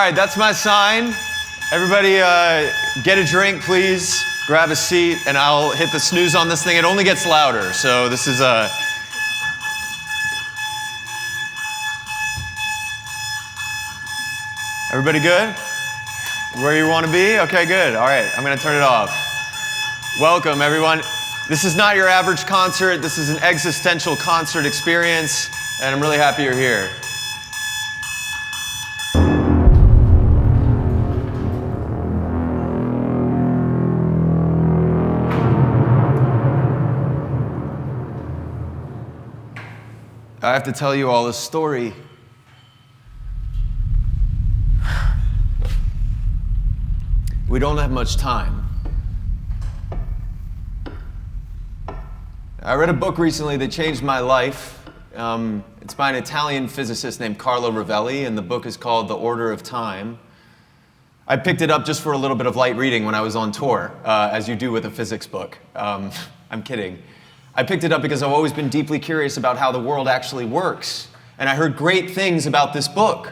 right, that's my sign. Everybody get a drink, please. Grab a seat, and I'll hit the snooze on this thing. It only gets louder, so this is Everybody good? Where you want to be? Okay, good. All right, I'm going to turn it off. Welcome, everyone. This is not your average concert. This is an existential concert experience, and I'm really happy you're here. I have to tell you all this story. We don't have much time. I read a book recently that changed my life. It's by an Italian physicist named Carlo Rovelli, and the book is called The Order of Time. I picked it up just for a little bit of light reading when I was on tour, as you do with a physics book. I'm kidding. I picked it up because I've always been deeply curious about how the world actually works, and I heard great things about this book.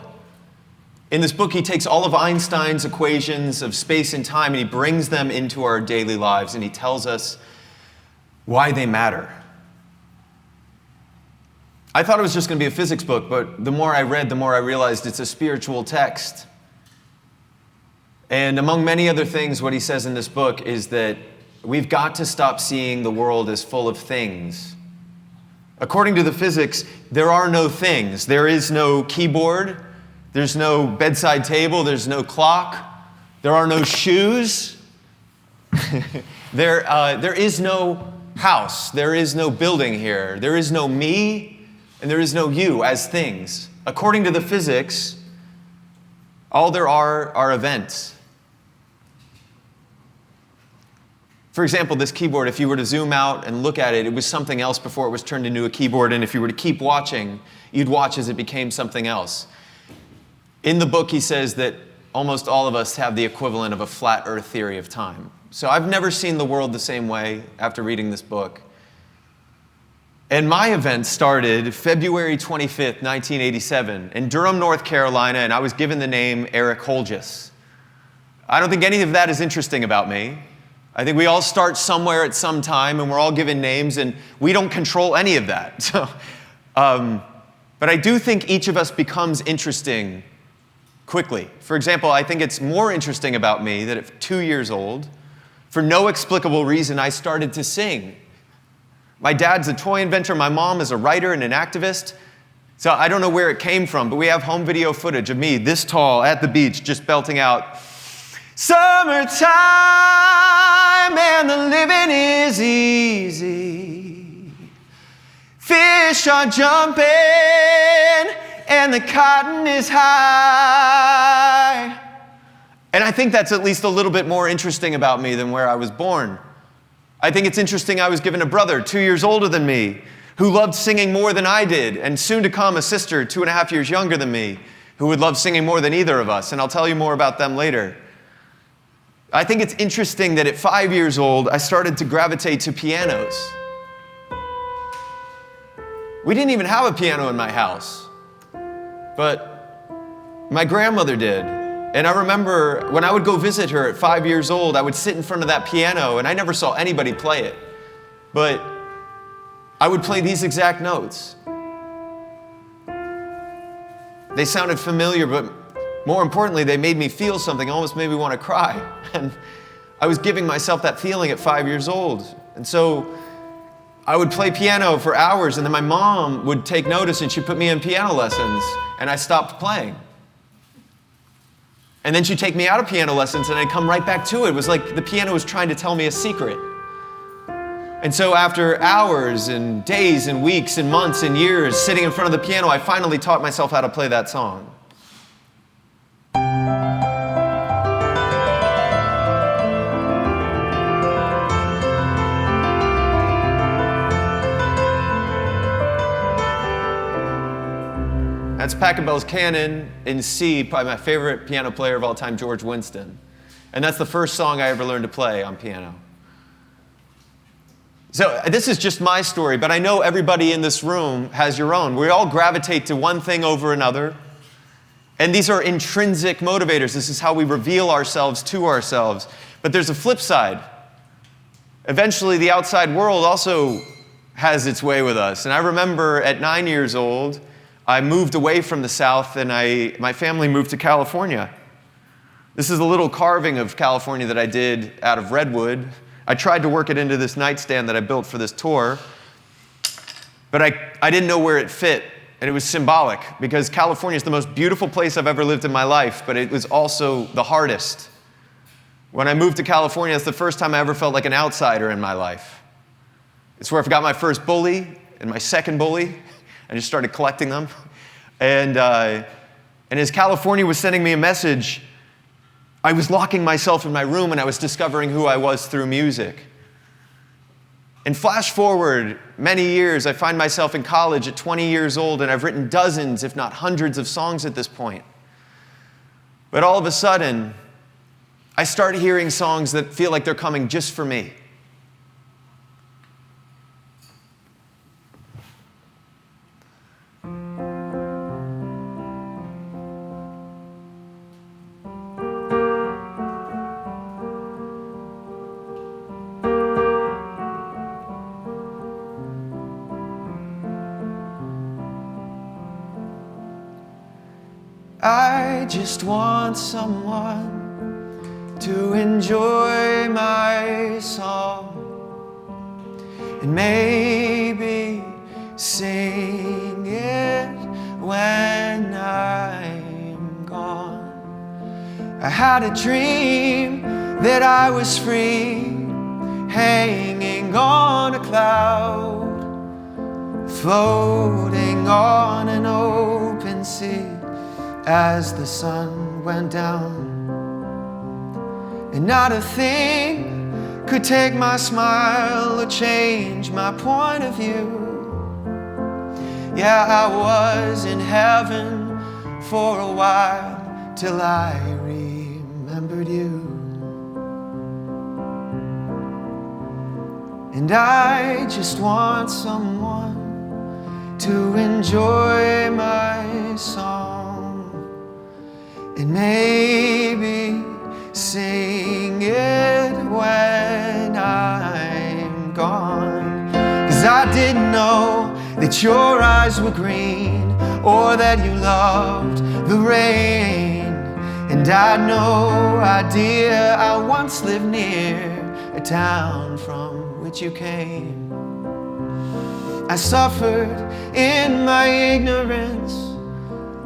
In this book, he takes all of Einstein's equations of space and time and he brings them into our daily lives and he tells us why they matter. I thought it was just going to be a physics book, but the more I read, the more I realized it's a spiritual text. And among many other things, what he says in this book is that we've got to stop seeing the world as full of things. According to the physics, there are no things. There is no keyboard. There's no bedside table, there's no clock, there are no shoes, there is no house, there is no building here, there is no me, and there is no you as things. According to the physics, all there are events. For example, this keyboard, if you were to zoom out and look at it, it was something else before it was turned into a keyboard, and if you were to keep watching, you'd watch as it became something else. In the book, he says that almost all of us have the equivalent of a flat earth theory of time. So I've never seen the world the same way after reading this book. And my event started February 25th, 1987, in Durham, North Carolina, and I was given the name Eric Hölljes. I don't think any of that is interesting about me. I think we all start somewhere at some time, and we're all given names, and we don't control any of that. So, but I do think each of us becomes interesting quickly. For example, I think it's more interesting about me that at 2 years old, for no explicable reason, I started to sing. My dad's a toy inventor, my mom is a writer and an activist, so I don't know where it came from, but we have home video footage of me this tall at the beach just belting out, "Summertime and the living is easy. Fish are jumping and the cotton is high." And I think that's at least a little bit more interesting about me than where I was born. I think it's interesting I was given a brother 2 years older than me who loved singing more than I did, and soon to come a sister 2.5 years younger than me who would love singing more than either of us, and I'll tell you more about them later. I think it's interesting that at 5 years old, I started to gravitate to pianos. We didn't even have a piano in my house. But my grandmother did. And I remember when I would go visit her at 5 years old, I would sit in front of that piano, and I never saw anybody play it. But I would play these exact notes. They sounded familiar, but more importantly, they made me feel something, almost made me want to cry. And I was giving myself that feeling at 5 years old. And so I would play piano for hours, and then my mom would take notice and she'd put me in piano lessons, and I stopped playing. And then she'd take me out of piano lessons and I'd come right back to it. It was like the piano was trying to tell me a secret. And so after hours and days and weeks and months and years sitting in front of the piano, I finally taught myself how to play that song. That's Pachelbel's Canon in C by my favorite piano player of all time, George Winston. And that's the first song I ever learned to play on piano. So this is just my story, but I know everybody in this room has your own. We all gravitate to one thing over another, And these are intrinsic motivators. This is how we reveal ourselves to ourselves. But there's a flip side. Eventually, the outside world also has its way with us. And I remember at 9 years old, I moved away from the South and my family moved to California. This is a little carving of California that I did out of redwood. I tried to work it into this nightstand that I built for this tour, but I didn't know where it fit. And it was symbolic because California is the most beautiful place I've ever lived in my life, but it was also the hardest. When I moved to California, it's the first time I ever felt like an outsider in my life. It's where I got my first bully and my second bully. I just started collecting them. And as California was sending me a message, I was locking myself in my room and I was discovering who I was through music. And flash forward many years, I find myself in college at 20 years old, and I've written dozens, if not hundreds of songs at this point. But all of a sudden, I start hearing songs that feel like they're coming just for me. I just want someone to enjoy my song and maybe sing it when I'm gone. I had a dream that I was free, hanging on a cloud, floating on an open sea as the sun went down. And not a thing could take my smile or change my point of view. Yeah, I was in heaven for a while till I remembered you. And I just want someone to enjoy my song and maybe sing it when I'm gone. 'Cause I didn't know that your eyes were green or that you loved the rain. And I had no idea I once lived near a town from which you came. I suffered in my ignorance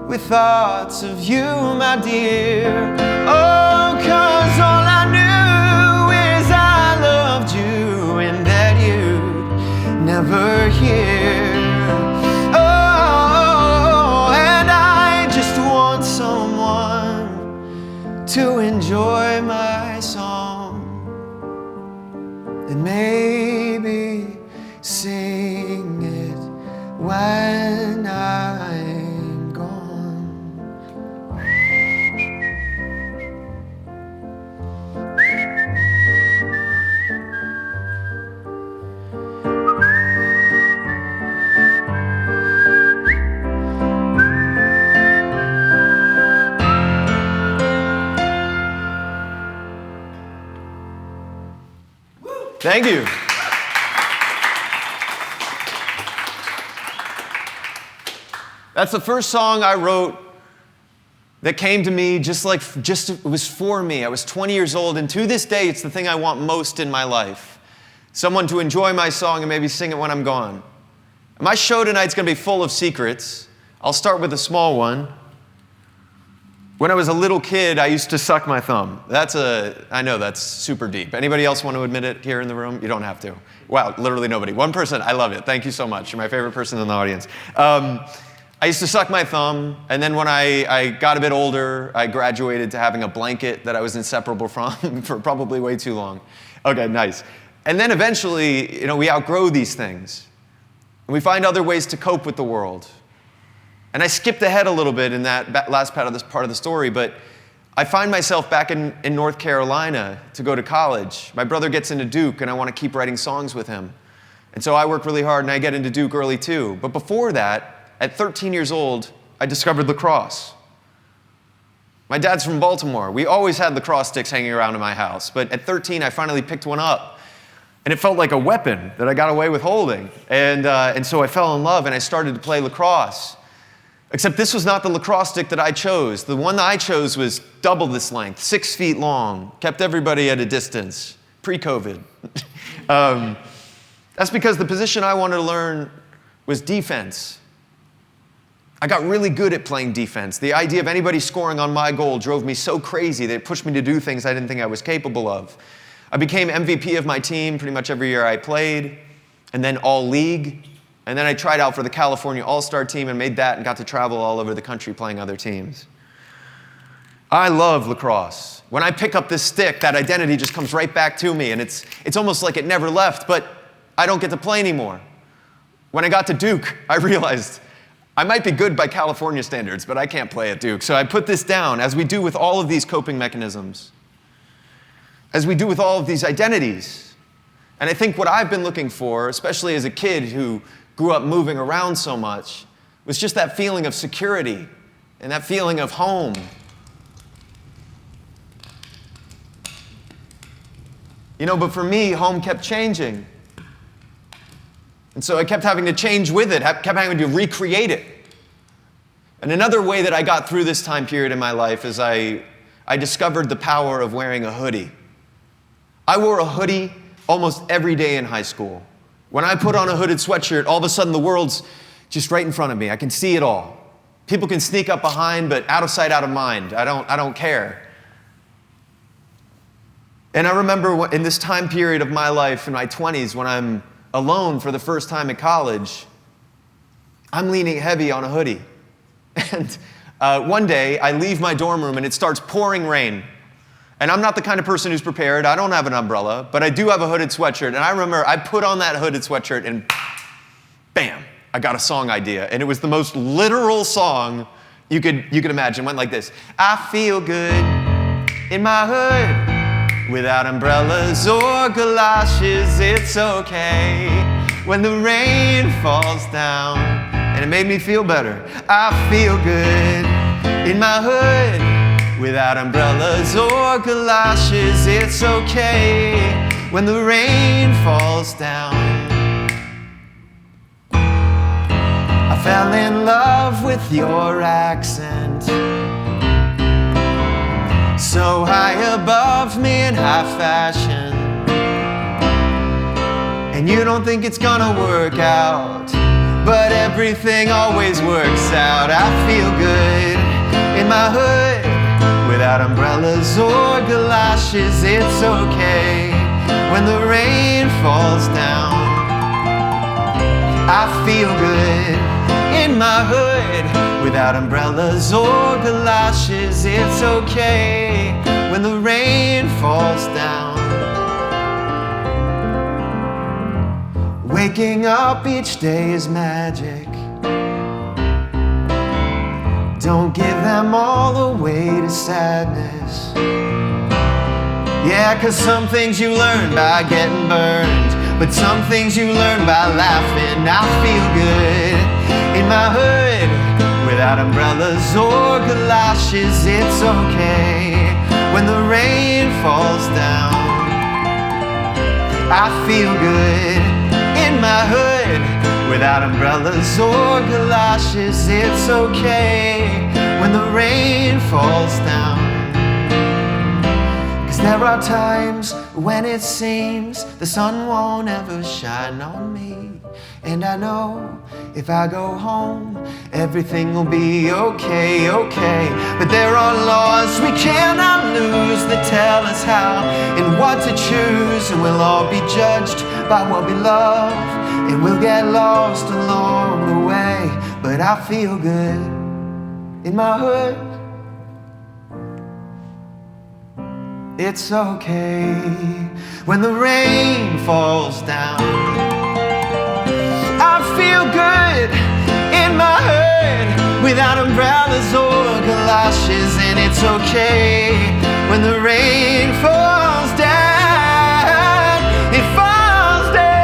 with thoughts of you, my dear. Oh, 'cause all I knew is I loved you and that you'd never hear. Oh, and I just want someone to enjoy my song and maybe sing it when I'm gone. Thank you. That's the first song I wrote that came to me just it was for me. I was 20 years old, and to this day, it's the thing I want most in my life. Someone to enjoy my song and maybe sing it when I'm gone. My show tonight's going to be full of secrets. I'll start with a small one. When I was a little kid, I used to suck my thumb. I know that's super deep. Anybody else want to admit it here in the room? You don't have to. Wow, literally nobody. One person, I love it. Thank you so much. You're my favorite person in the audience. I used to suck my thumb, and then when I got a bit older, I graduated to having a blanket that I was inseparable from for probably way too long. Okay, nice. And then eventually, we outgrow these things, and we find other ways to cope with the world. And I skipped ahead a little bit in that last part of the story, but I find myself back in North Carolina to go to college. My brother gets into Duke, and I want to keep writing songs with him. And so I work really hard, and I get into Duke early too. But before that, at 13 years old, I discovered lacrosse. My dad's from Baltimore. We always had lacrosse sticks hanging around in my house, but at 13, I finally picked one up. And it felt like a weapon that I got away with holding. And so I fell in love and I started to play lacrosse. Except this was not the lacrosse stick that I chose. The one that I chose was double this length, 6 feet long, kept everybody at a distance, pre-COVID. That's because the position I wanted to learn was defense. I got really good at playing defense. The idea of anybody scoring on my goal drove me so crazy that it pushed me to do things I didn't think I was capable of. I became MVP of my team pretty much every year I played, and then all-league. And then I tried out for the California All-Star team and made that and got to travel all over the country playing other teams. I love lacrosse. When I pick up this stick, that identity just comes right back to me, and it's almost like it never left, but I don't get to play anymore. When I got to Duke, I realized I might be good by California standards, but I can't play at Duke. So I put this down, as we do with all of these coping mechanisms, as we do with all of these identities. And I think what I've been looking for, especially as a kid who grew up moving around so much, was just that feeling of security and that feeling of home. You know, but for me, home kept changing. And so I kept having to change with it, kept having to recreate it. And another way that I got through this time period in my life is I discovered the power of wearing a hoodie. I wore a hoodie almost every day in high school. When I put on a hooded sweatshirt, all of a sudden the world's just right in front of me. I can see it all. People can sneak up behind, but out of sight, out of mind. I don't care. And I remember in this time period of my life, in my 20s, when I'm alone for the first time at college, I'm leaning heavy on a hoodie. And one day, I leave my dorm room and it starts pouring rain. And I'm not the kind of person who's prepared. I don't have an umbrella, but I do have a hooded sweatshirt. And I remember I put on that hooded sweatshirt and bam, I got a song idea. And it was the most literal song you could imagine. It went like this. I feel good in my hood. Without umbrellas or galoshes, it's okay when the rain falls down. And it made me feel better. I feel good in my hood. Without umbrellas or galoshes, it's okay when the rain falls down. I fell in love with your accent, so high above me in high fashion. And you don't think it's gonna work out, but everything always works out. I feel good in my hood. Without umbrellas or galoshes, it's okay when the rain falls down. I feel good in my hood. Without umbrellas or galoshes, it's okay when the rain falls down. Waking up each day is magic. Don't give them all away to sadness. Yeah, 'cause some things you learn by getting burned, but some things you learn by laughing. I feel good in my hood. Without umbrellas or galoshes, it's okay when the rain falls down. I feel good in my hood. Without umbrellas or galoshes, it's okay when the rain falls down. 'Cause there are times when it seems the sun won't ever shine on me. And I know if I go home, everything will be okay, okay. But there are laws we cannot lose that tell us how and what to choose. And we'll all be judged by what we love, and we'll get lost along the way. But I feel good in my hood. It's okay when the rain falls down. I feel good in my hood. Without umbrellas or galoshes, and it's okay when the rain falls down. It falls down.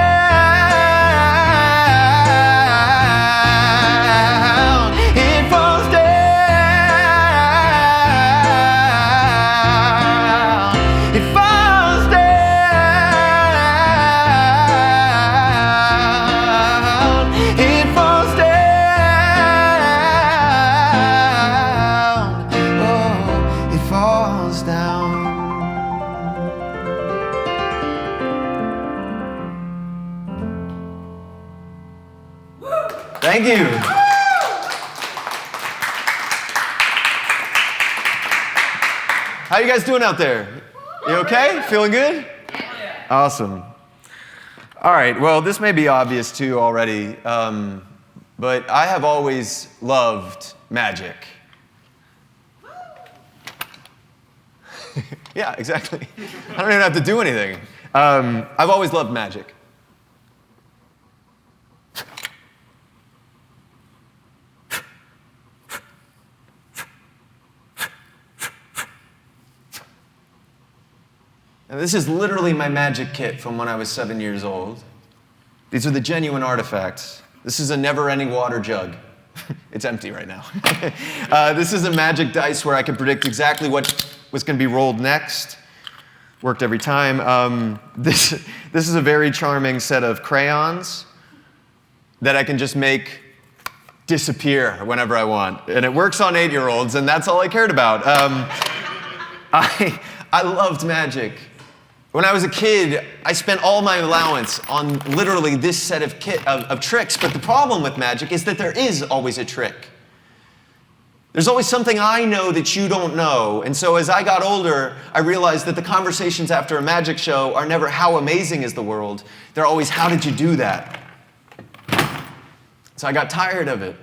It falls down. Thank you. How you guys doing out there? You okay? Feeling good? Yeah. Awesome. All right, well, this may be obvious to you already, but I have always loved magic. Yeah, exactly. I don't even have to do anything. I've always loved magic. And this is literally my magic kit from when I was 7 years old. These are the genuine artifacts. This is a never-ending water jug. It's empty right now. This is a magic dice where I could predict exactly what was going to be rolled next. Worked every time. This is a very charming set of crayons that I can just make disappear whenever I want. And it works on 8-year-olds, and that's all I cared about. I loved magic. When I was a kid, I spent all my allowance on literally this set of tricks, but the problem with magic is that there is always a trick. There's always something I know that you don't know, and so as I got older, I realized that the conversations after a magic show are never how amazing is the world, they're always how did you do that? So I got tired of it.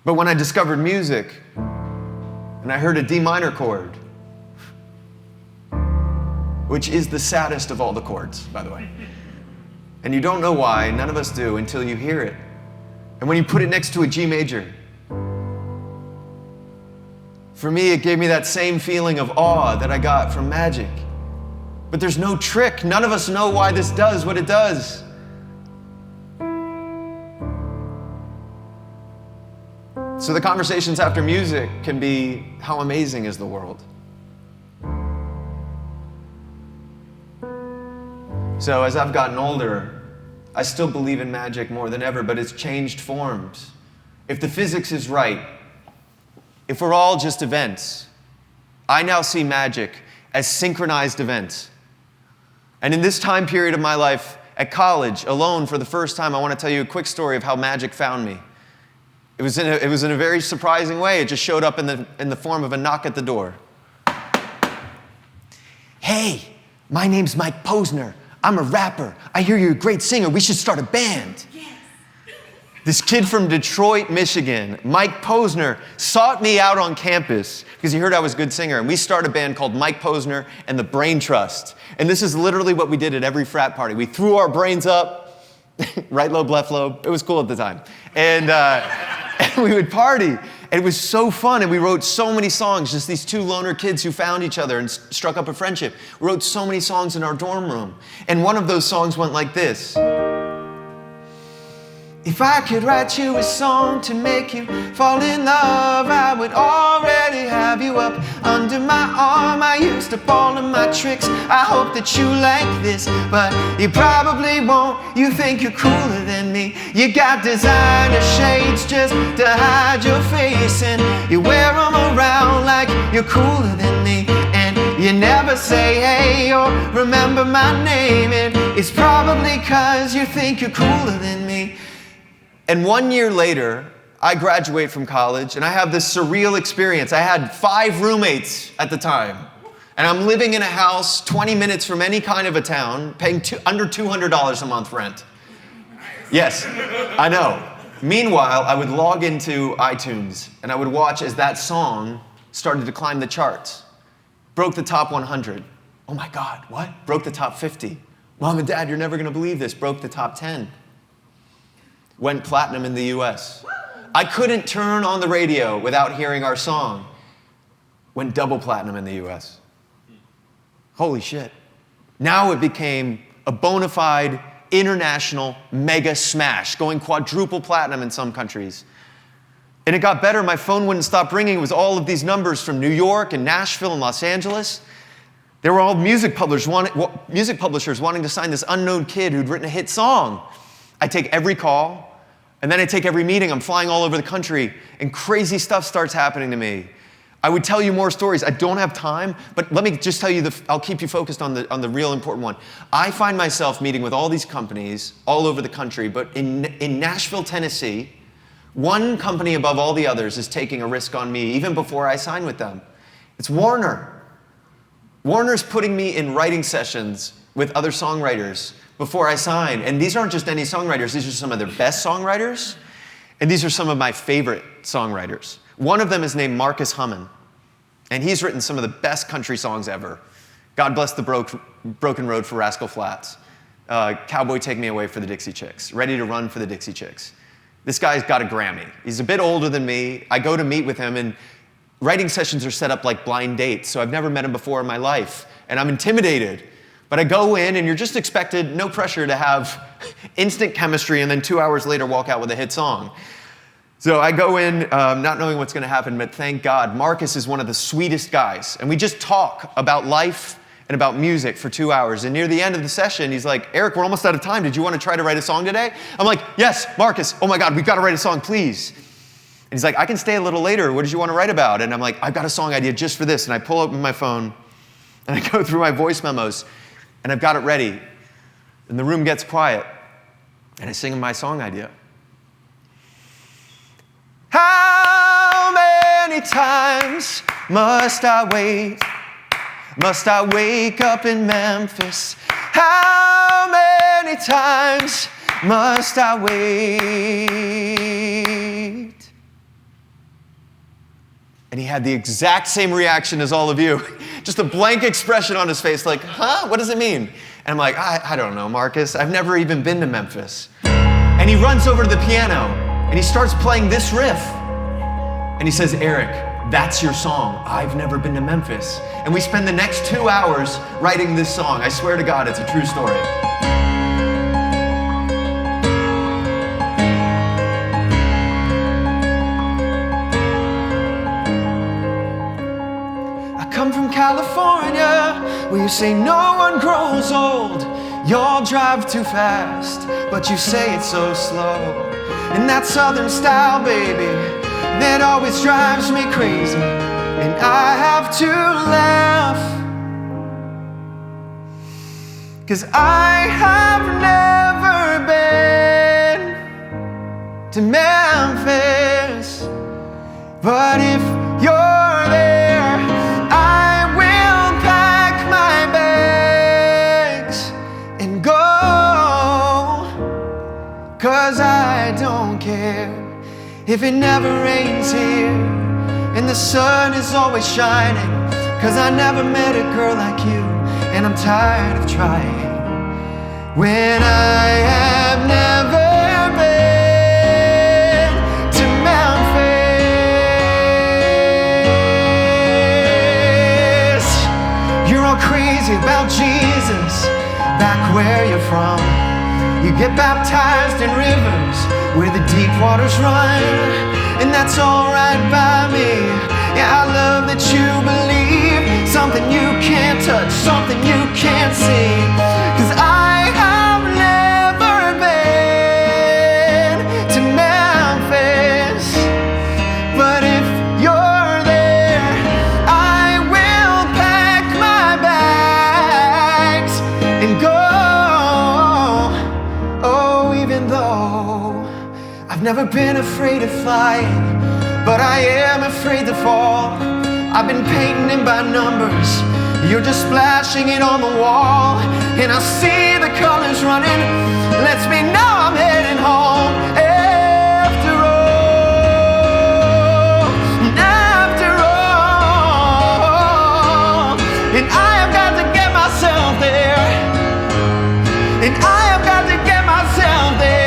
But when I discovered music, and I heard a D minor chord, which is the saddest of all the chords, by the way. And you don't know why, none of us do, until you hear it. And when you put it next to a G major, for me, it gave me that same feeling of awe that I got from magic. But there's no trick. None of us know why this does what it does. So the conversations after music can be, how amazing is the world? So as I've gotten older, I still believe in magic more than ever, but it's changed forms. If the physics is right, if we're all just events, I now see magic as synchronized events. And in this time period of my life, at college, alone for the first time, I want to tell you a quick story of how magic found me. It was in a very surprising way. It just showed up in the form of a knock at the door. Hey, my name's Mike Posner. I'm a rapper. I hear you're a great singer. We should start a band. Yes. This kid from Detroit, Michigan, Mike Posner, sought me out on campus because he heard I was a good singer. And we started a band called Mike Posner and the Brain Trust. And this is literally what we did at every frat party. We threw our brains up, right lobe, left lobe. It was cool at the time. And we would party. And it was so fun, and we wrote so many songs, just these two loner kids who found each other and struck up a friendship. We wrote so many songs in our dorm room. And one of those songs went like this. If I could write you a song to make you fall in love, I would already have you up under my arm. I used up all of my tricks. I hope that you like this, but you probably won't. You think you're cooler than me. You got designer shades just to hide your face, and you wear them around like you're cooler than me. And you never say hey or remember my name, and it's probably 'cause you think you're cooler than me. And 1 year later, I graduate from college, and I have this surreal experience. I had 5 roommates at the time, and I'm living in a house 20 minutes from any kind of a town, paying under $200 a month rent. Yes, I know. Meanwhile, I would log into iTunes, and I would watch as that song started to climb the charts. Broke the top 100. Oh my God, what? Broke the top 50. Mom and Dad, you're never gonna believe this. Broke the top 10. Went platinum in the US. I couldn't turn on the radio without hearing our song. Went double platinum in the US. Holy shit. Now it became a bona fide international mega smash, going quadruple platinum in some countries. And it got better. My phone wouldn't stop ringing. It was all of these numbers from New York and Nashville and Los Angeles. They were all music publishers wanting to sign this unknown kid who'd written a hit song. I take every call, and then I take every meeting. I'm flying all over the country, and crazy stuff starts happening to me. I would tell you more stories. I don't have time, but let me just tell you, I'll keep you focused on the real important one. I find myself meeting with all these companies all over the country, but in Nashville, Tennessee, one company above all the others is taking a risk on me even before I sign with them. It's Warner. Warner's putting me in writing sessions with other songwriters before I sign. And these aren't just any songwriters, these are some of their best songwriters, and these are some of my favorite songwriters. One of them is named Marcus Hummin, and he's written some of the best country songs ever. God Bless the Broken Road for Rascal Flatts. Cowboy Take Me Away for the Dixie Chicks. Ready to Run for the Dixie Chicks. This guy's got a Grammy. He's a bit older than me. I go to meet with him, and writing sessions are set up like blind dates, so I've never met him before in my life, and I'm intimidated. But I go in, and you're just expected, no pressure, to have instant chemistry and then 2 hours later walk out with a hit song. So I go in not knowing what's going to happen, but thank God, Marcus is one of the sweetest guys. And we just talk about life and about music for 2 hours. And near the end of the session, he's like, Eric, we're almost out of time. Did you want to try to write a song today? I'm like, yes, Marcus. Oh my God, we've got to write a song, please. And he's like, I can stay a little later. What did you want to write about? And I'm like, I've got a song idea just for this. And I pull open my phone, and I go through my voice memos, and I've got it ready. And the room gets quiet, and I sing him my song idea. How many times must I wait? Must I wake up in Memphis? How many times must I wait? And he had the exact same reaction as all of you. Just a blank expression on his face, like, huh? What does it mean? And I'm like, I don't know, Marcus. I've never even been to Memphis. And he runs over to the piano, and he starts playing this riff. And he says, Eric, that's your song. I've never been to Memphis. And we spend the next 2 hours writing this song. I swear to God, it's a true story. Come from California, where you say no one grows old. Y'all drive too fast, but you say it's so slow. And that southern style, baby, that always drives me crazy. And I have to laugh, 'cause I have never been to Memphis. But if you're there, Cause I don't care if it never rains here and the sun is always shining. Cause I never met a girl like you, and I'm tired of trying. When I have never been to Memphis. You're all crazy about Jesus back where you're from. You get baptized in rivers where the deep waters run, and that's all right by me. Yeah, I love that you believe something you can't touch, something you can't see. 'Cause I have never been to Memphis, but if you're there, I will pack my bags and go. I've never been afraid of flying, but I am afraid to fall. I've been painting it by numbers, you're just splashing it on the wall. And I see the colors running, lets me know I'm heading home. After all, and I have got to get myself there, and I have got to get myself there.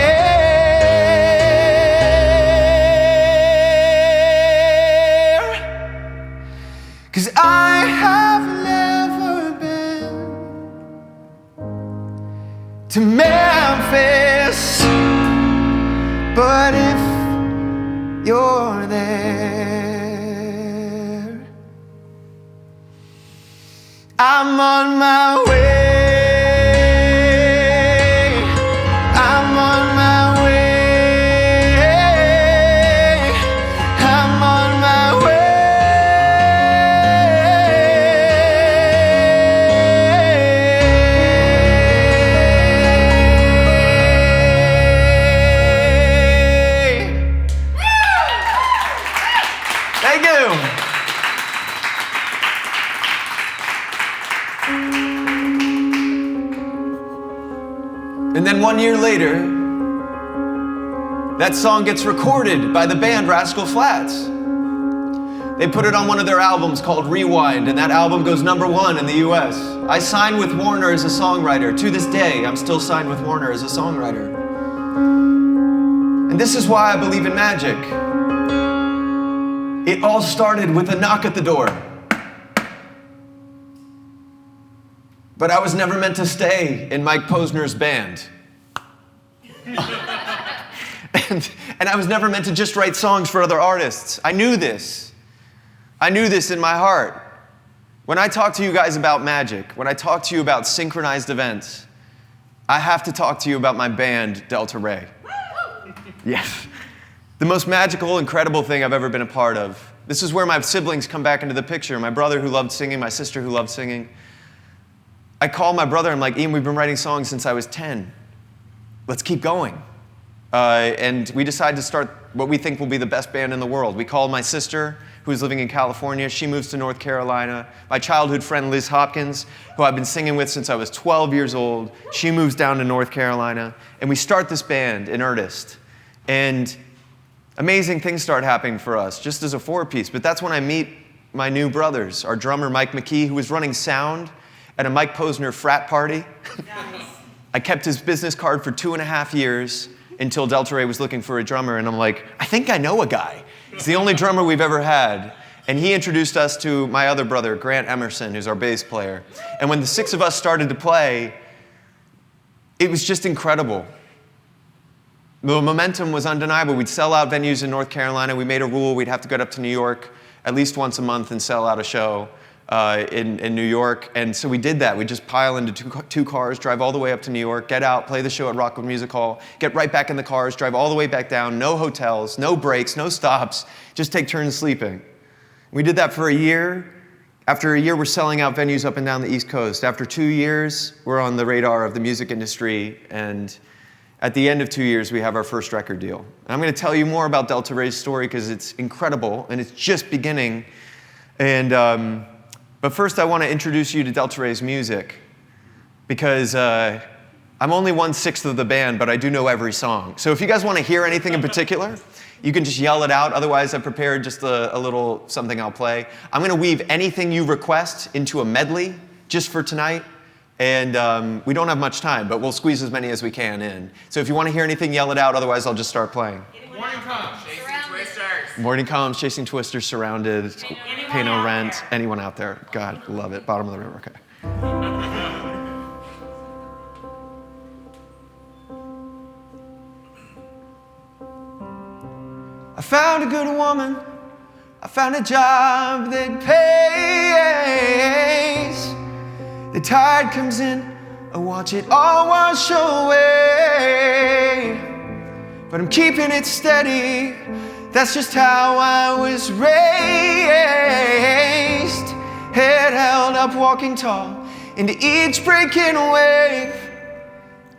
'Cause I have never been to Memphis, but if you're there, I'm on my way. I'm on my way. I'm on my way. And then 1 year later, that song gets recorded by the band Rascal Flatts. They put it on one of their albums called Rewind, and that album goes #1 in the US. I signed with Warner as a songwriter. To this day, I'm still signed with Warner as a songwriter. And this is why I believe in magic. It all started with a knock at the door. But I was never meant to stay in Mike Posner's band. and I was never meant to just write songs for other artists. I knew this. I knew this in my heart. When I talk to you guys about magic, when I talk to you about synchronized events, I have to talk to you about my band, Delta Rae. Yes. The most magical, incredible thing I've ever been a part of. This is where my siblings come back into the picture. My brother who loved singing, my sister who loved singing. I called my brother, I'm like, Ian, we've been writing songs since I was 10. Let's keep going. And we decided to start what we think will be the best band in the world. We called my sister, who's living in California. She moves to North Carolina. My childhood friend, Liz Hopkins, who I've been singing with since I was 12 years old. She moves down to North Carolina. And we start this band in earnest. And amazing things start happening for us, just as a four-piece. But that's when I meet my new brothers, our drummer, Mike McKee, who was running sound at a Mike Posner frat party. Nice. I kept his business card for 2.5 years until Delta Rae was looking for a drummer, and I'm like, I think I know a guy. He's the only drummer we've ever had. And he introduced us to my other brother, Grant Emerson, who's our bass player. And when the 6 of us started to play, it was just incredible. The momentum was undeniable. We'd sell out venues in North Carolina. We made a rule we'd have to go up to New York at least once a month and sell out a show in New York. And so we did that. We'd just pile into two cars, drive all the way up to New York, get out, play the show at Rockwood Music Hall, get right back in the cars, drive all the way back down, no hotels, no breaks, no stops, just take turns sleeping. We did that for a year. After a year, we're selling out venues up and down the East Coast. After 2 years, we're on the radar of the music industry, and at the end of 2 years, we have our first record deal. And I'm going to tell you more about Delta Rae's story because it's incredible and it's just beginning. And but first, I want to introduce you to Delta Rae's music because I'm only 1/6 of the band, but I do know every song. So if you guys want to hear anything in particular, you can just yell it out. Otherwise, I've prepared just a little something I'll play. I'm going to weave anything you request into a medley just for tonight. And we don't have much time, but we'll squeeze as many as we can in. So if you want to hear anything, yell it out. Otherwise, I'll just start playing. Morning comes, chasing twisters. Morning comes, chasing twisters, surrounded, pay no rent. Anyone out there? God, love it. Bottom of the river, okay. I found a good woman. I found a job that pays. The tide comes in, I watch it all wash away. But I'm keeping it steady, that's just how I was raised. Head held up, walking tall, into each breaking wave.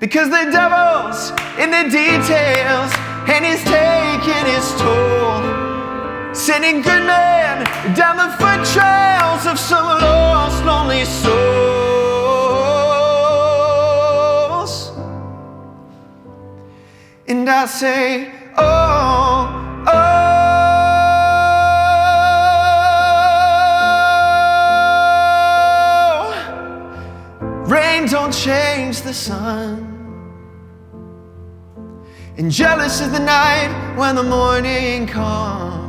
Because the devil's in the details, and he's taking his toll. Sending good men down the foot trails of some lost, lonely souls. And I say, oh, oh. Rain don't change the sun. And jealous is the night when the morning comes.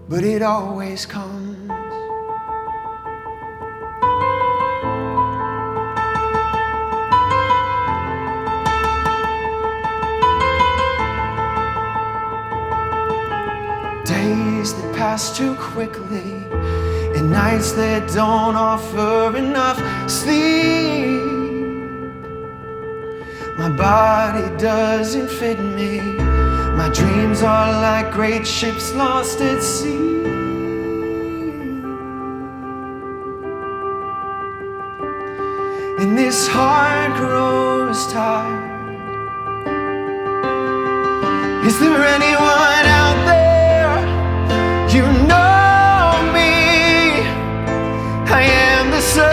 But it always comes. Days that pass too quickly, and nights that don't offer enough sleep. My body doesn't fit me. My dreams are like great ships lost at sea. And this heart grows tired. Is there anyone out there? You know me. I am the sun.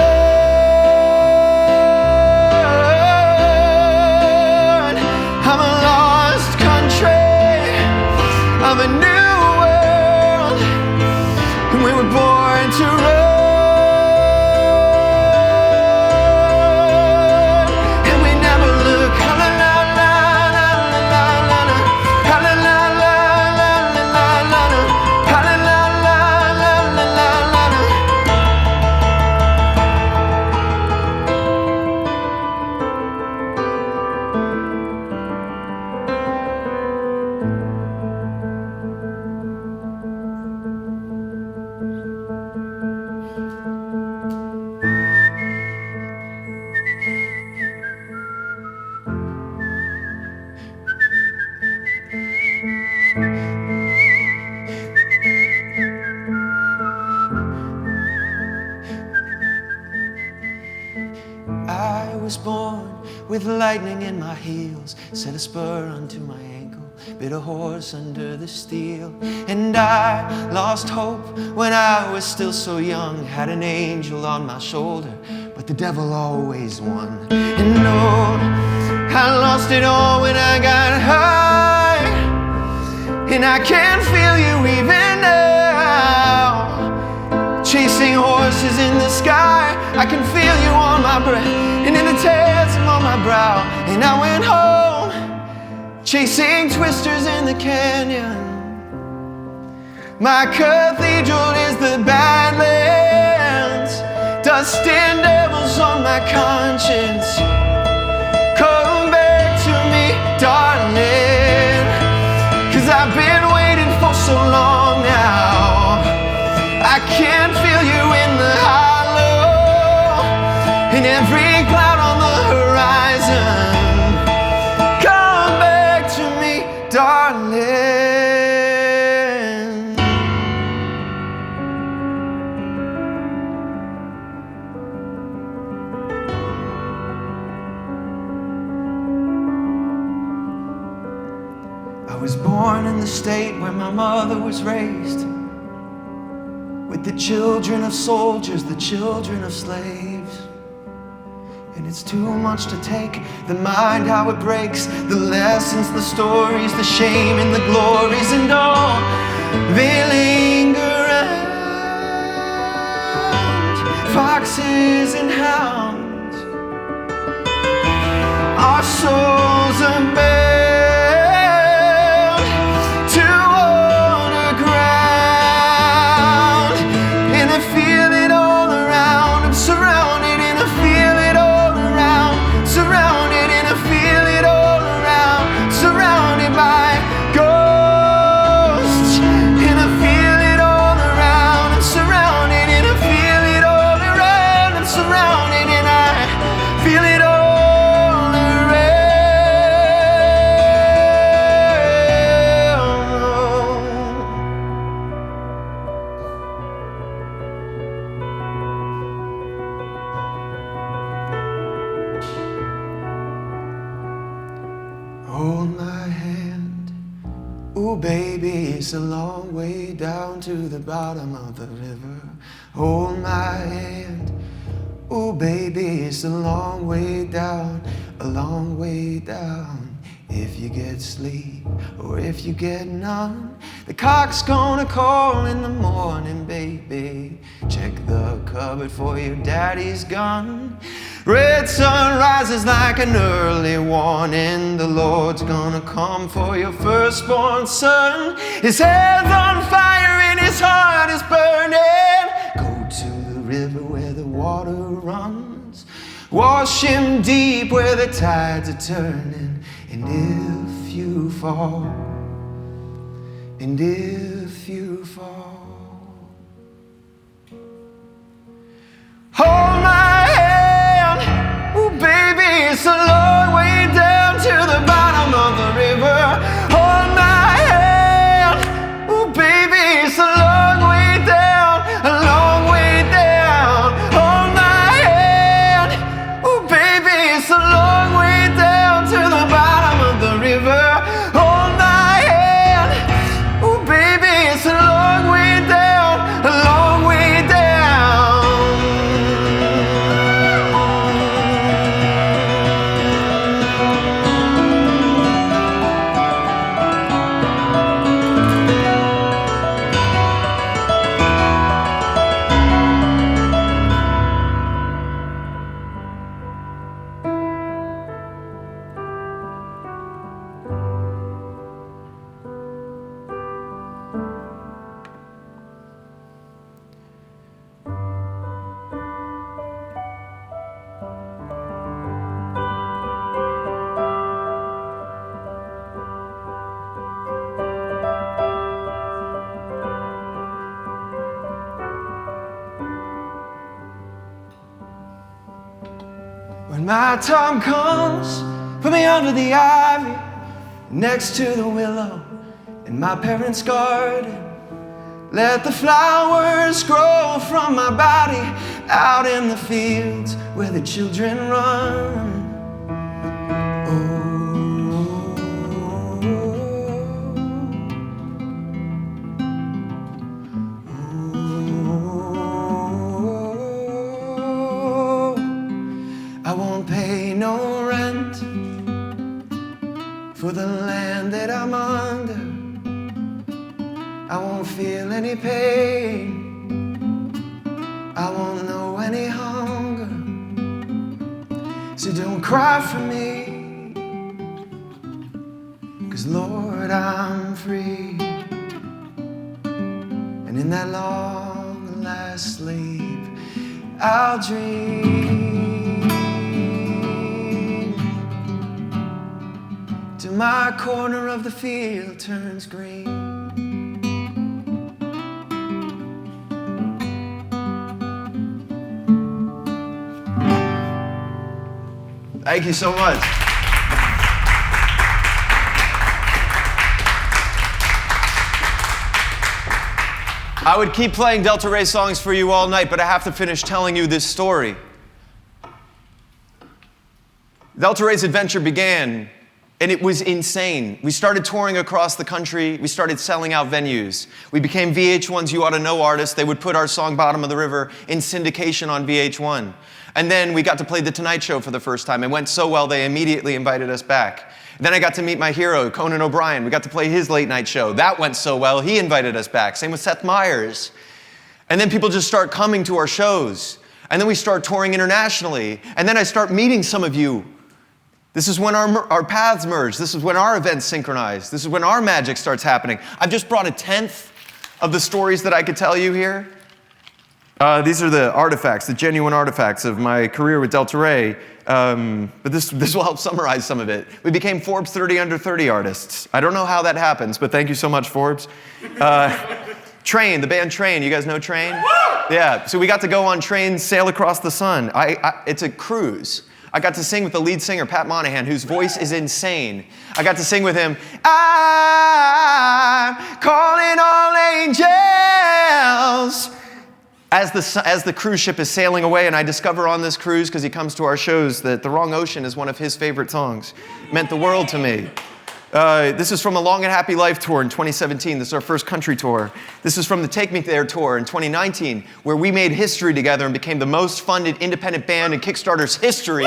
was born with lightning in my heels, set a spur unto my ankle, bit a horse under the steel. And I lost hope when I was still so young, had an angel on my shoulder, but the devil always won. And oh, I lost it all when I got high, and I can feel you even now, chasing horses in the sky. I can feel you on my breath and in the tears on my brow. And I went home, chasing twisters in the canyon. My cathedral is the Badlands, dust and devils on my conscience. Come back to me, darling, 'cause I've been waiting for so long now. I can feel you in the hollow, in every cloud on the horizon. Come back to me, darling. I was born in the state where my mother was raised, with the children of soldiers, the children of slaves. And it's too much to take, the mind how it breaks, the lessons, the stories, the shame and the glories, and all they linger around. Foxes and hounds, our souls are bound to underground. And I feel it all around, I'm surrounded and I feel it all around, surrounded and I feel it all around, surrounded by ghosts. And I feel it all around, I'm surrounded and I feel it all around, I'm surrounded and I feel it all around. Hold my hand, ooh baby, it's a long way down to the bottom of the river. Hold my hand, ooh baby, it's a long way down, a long way down. If you get sleep or if you get none, the cock's gonna call in the morning, baby. Check the cupboard for your daddy's gun. Red sun rises like an early warning. The Lord's gonna come for your firstborn son. His head's on fire and his heart is burning. Go to the river where the water runs. Wash him deep where the tides are turning. And if you fall, and if you fall, hold my hand, ooh baby, it's a long way down to the bottom of the river. Hold my hand, ooh baby, it's a long way down, a long way down. Hold my hand, ooh baby, it's a long way down to the bottom of the river. Hold my hand, ooh baby, it's a long way down, a long way down. When my time comes, put me under the ivy, next to the willow in my parents' garden. Let the flowers grow from my body, out in the fields where the children run. I won't pay no rent for the land that I'm under. I won't feel any pain. I won't know any hunger. So don't cry for me, 'cause Lord, I'm free. And in that long last sleep, I'll dream till my corner of the field turns green. Thank you so much. I would keep playing Delta Rae songs for you all night, but I have to finish telling you this story. Delta Rae's adventure began, and it was insane. We started touring across the country. We started selling out venues. We became VH1's You Ought to Know artists. They would put our song Bottom of the River in syndication on VH1. And then we got to play The Tonight Show for the first time. It went so well, they immediately invited us back. Then I got to meet my hero, Conan O'Brien. We got to play his late night show. That went so well, he invited us back. Same with Seth Meyers. And then people just start coming to our shows. And then we start touring internationally. And then I start meeting some of you. This is when our paths merge. This is when our events synchronize. This is when our magic starts happening. I've just brought a 10th of the stories that I could tell you here. These are the artifacts, the genuine artifacts of my career with Delta Rae. But this will help summarize some of it. We became Forbes 30 Under 30 artists. I don't know how that happens, but thank you so much, Forbes. Train, the band Train. You guys know Train? Yeah, so we got to go on Train, sail across the sun. It's a cruise. I got to sing with the lead singer, Pat Monahan, whose voice is insane. I got to sing with him, I'm calling all angels. As the cruise ship is sailing away, and I discover on this cruise, because he comes to our shows, that The Wrong Ocean is one of his favorite songs. It meant the world to me. This is from a Long and Happy Life tour in 2017. This is our first country tour. This is from the Take Me There tour in 2019, where we made history together and became the most funded independent band in Kickstarter's history.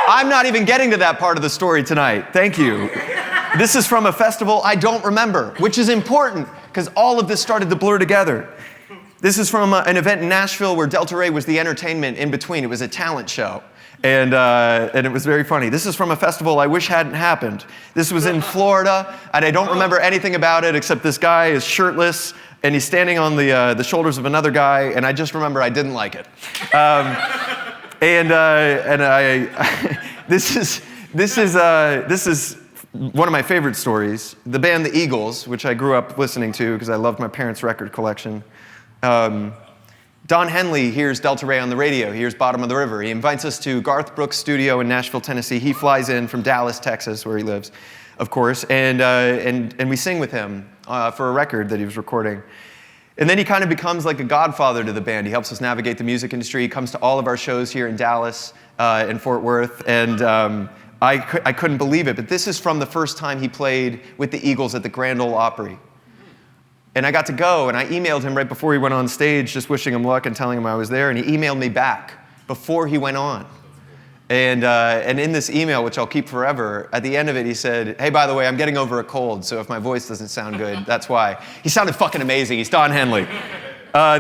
I'm not even getting to that part of the story tonight. Thank you. This is from a festival I don't remember, which is important, because all of this started to blur together. This is from an event in Nashville where Delta Rae was the entertainment in between. It was a talent show, and it was very funny. This is from a festival I wish hadn't happened. This was in Florida, and I don't remember anything about it except this guy is shirtless, and he's standing on the shoulders of another guy, and I just remember I didn't like it. This is one of my favorite stories. The band The Eagles, which I grew up listening to because I loved my parents' record collection. Don Henley hears Delta Rae on the radio. He hears Bottom of the River. He invites us to Garth Brooks' studio in Nashville, Tennessee. He flies in from Dallas, Texas, where he lives, of course, and we sing with him for a record that he was recording. And then he kind of becomes like a godfather to the band. He helps us navigate the music industry. He comes to all of our shows here in Dallas and Fort Worth, and I couldn't believe it. But this is from the first time he played with the Eagles at the Grand Ole Opry. And I got to go, and I emailed him right before he went on stage, just wishing him luck and telling him I was there, and he emailed me back before he went on. And in this email, which I'll keep forever, at the end of it, he said, hey, by the way, I'm getting over a cold, so if my voice doesn't sound good, that's why. He sounded fucking amazing. He's Don Henley.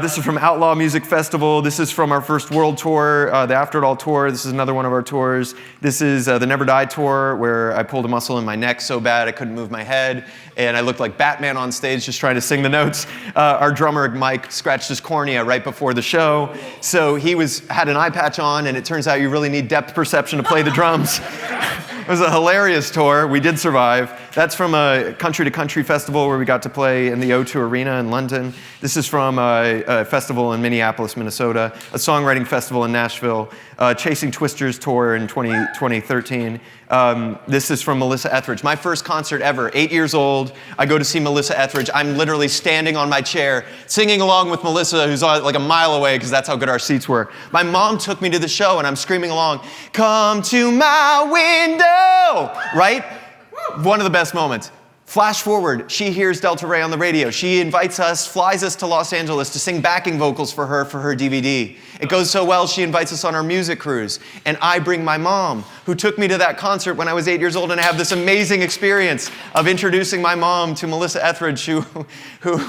This is from Outlaw Music Festival. This is from our first world tour, the After It All tour. This is another one of our tours. This is the Never Die tour, where I pulled a muscle in my neck so bad I couldn't move my head, and I looked like Batman on stage just trying to sing the notes. Our drummer, Mike, scratched his cornea right before the show, so he had an eye patch on, and it turns out you really need depth perception to play the drums. It was a hilarious tour. We did survive. That's from a Country to Country festival where we got to play in the O2 Arena in London. This is from a festival in Minneapolis, Minnesota, a songwriting festival in Nashville, Chasing Twisters tour in 2013. This is from Melissa Etheridge. My first concert ever, 8 years old. I go to see Melissa Etheridge. I'm literally standing on my chair, singing along with Melissa, who's like a mile away, because that's how good our seats were. My mom took me to the show, and I'm screaming along, "Come to my window," right? One of the best moments. Flash forward, she hears Delta Rae on the radio. She invites us, flies us to Los Angeles to sing backing vocals for her DVD. It goes so well, she invites us on our music cruise. And I bring my mom, who took me to that concert when I was 8 years old, and I have this amazing experience of introducing my mom to Melissa Etheridge, who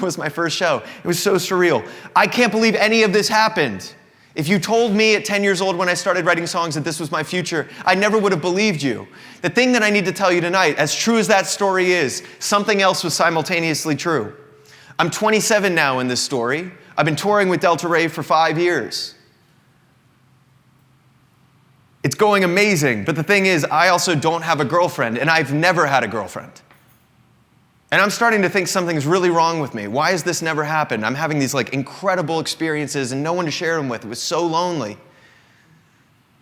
was my first show. It was so surreal. I can't believe any of this happened. If you told me at 10 years old when I started writing songs that this was my future, I never would have believed you. The thing that I need to tell you tonight, as true as that story is, something else was simultaneously true. I'm 27 now in this story. I've been touring with Delta Rae for 5 years. It's going amazing, but the thing is, I also don't have a girlfriend, and I've never had a girlfriend. And I'm starting to think something's really wrong with me. Why has this never happened? I'm having these incredible experiences and no one to share them with. It was so lonely.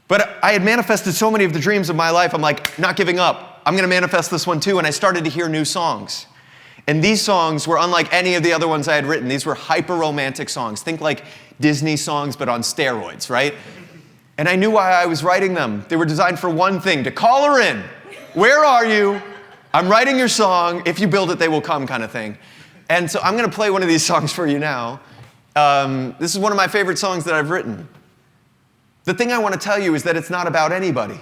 But I had manifested so many of the dreams of my life. I'm like, not giving up. I'm going to manifest this one too. And I started to hear new songs. And these songs were unlike any of the other ones I had written. These were hyper-romantic songs. Think like Disney songs, but on steroids, right? And I knew why I was writing them. They were designed for one thing, to call her in. Where are you? I'm writing your song. If you build it, they will come, kind of thing. And so I'm going to play one of these songs for you now. This is one of my favorite songs that I've written. The thing I want to tell you is that it's not about anybody.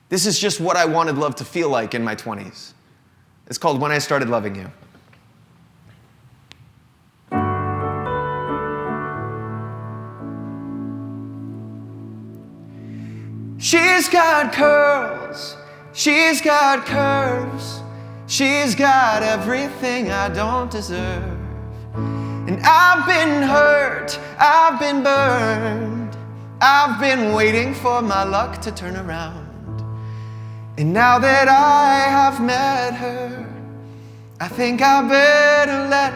This is just what I wanted love to feel like in my 20s. It's called When I Started Loving You. She's got curls. She's got curves, she's got everything I don't deserve. And I've been hurt, I've been burned, I've been waiting for my luck to turn around. And now that I have met her, I think I better let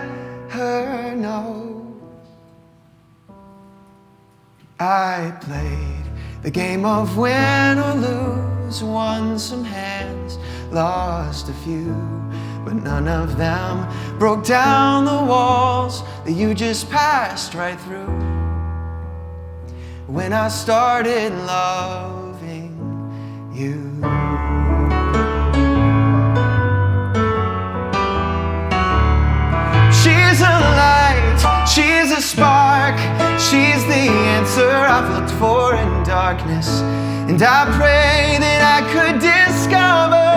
her know. I played the game of win or lose. Won some hands, lost a few, but none of them broke down the walls that you just passed right through. When I started loving you. She's a light, she's a spark, she's the answer I've looked for in darkness. And I pray that I could discover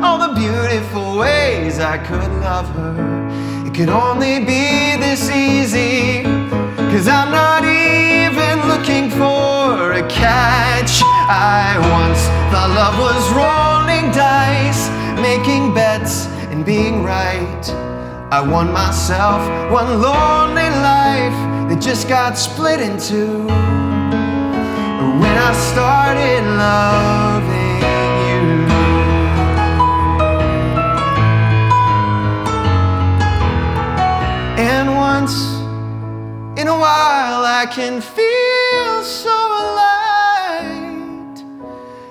all the beautiful ways I could love her. It could only be this easy, 'cause I'm not even looking for a catch. I once thought love was rolling dice, making bets and being right. I won myself one lonely life that just got split in two. When I started loving you. And once in a while I can feel so light.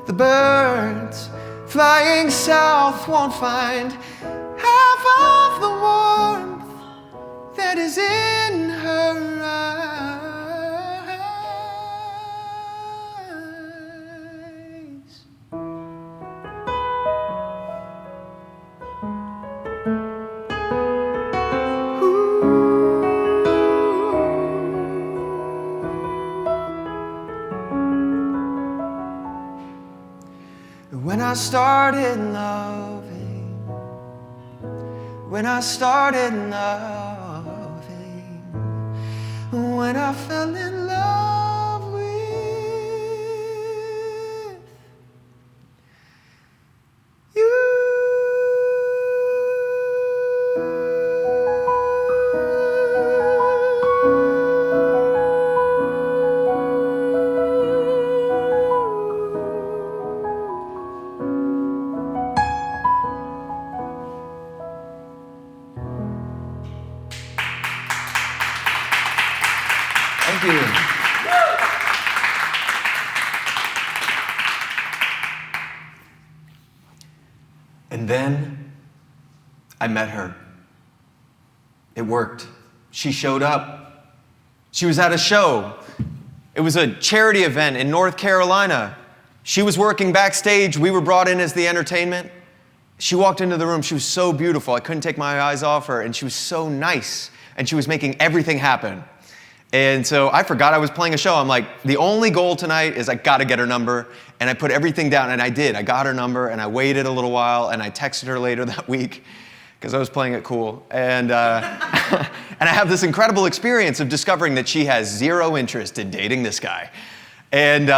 The birds flying south won't find half of the warmth that is in her eyes. When I started loving, when I started loving, when I fell in love with you. amazing. And then I met her. It worked. She showed up. She was at a show. It was a charity event in North Carolina. She was working backstage. We were brought in as the entertainment. She walked into the room. She was so beautiful. I couldn't take my eyes off her. And she was so nice. And she was making everything happen. And so I forgot I was playing a show. I'm like, the only goal tonight is I got to get her number. And I put everything down, and I did. I got her number, and I waited a little while, and I texted her later that week because I was playing it cool. And, and I have this incredible experience of discovering that she has zero interest in dating this guy. And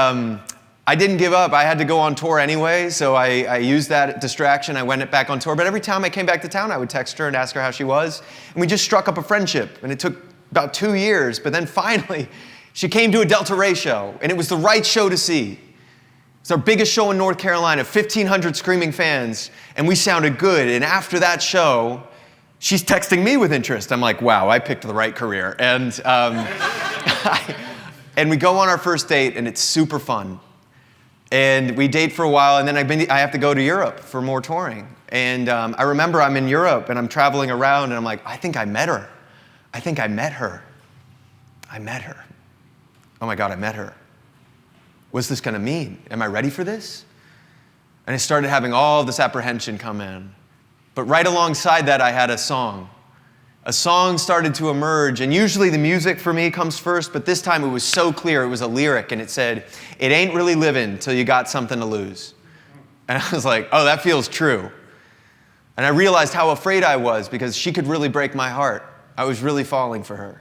I didn't give up. I had to go on tour anyway, so I used that distraction. I went back on tour. But every time I came back to town, I would text her and ask her how she was. And we just struck up a friendship, and it took about 2 years. But then finally, she came to a Delta Rae show, and it was the right show to see. It's our biggest show in North Carolina, 1,500 screaming fans, and we sounded good. And after that show, she's texting me with interest. I'm like, wow, I picked the right career. And, and we go on our first date, and it's super fun. And we date for a while, and then I have to go to Europe for more touring. And I remember I'm in Europe, and I'm traveling around, and I'm like, I think I met her. I think I met her. I met her. Oh my God, I met her. What's this gonna mean? Am I ready for this? And I started having all this apprehension come in. But right alongside that, I had a song. A song started to emerge, and usually the music for me comes first, but this time it was so clear. It was a lyric, and it said, "It ain't really living till you got something to lose." And I was like, oh, that feels true. And I realized how afraid I was because she could really break my heart. I was really falling for her.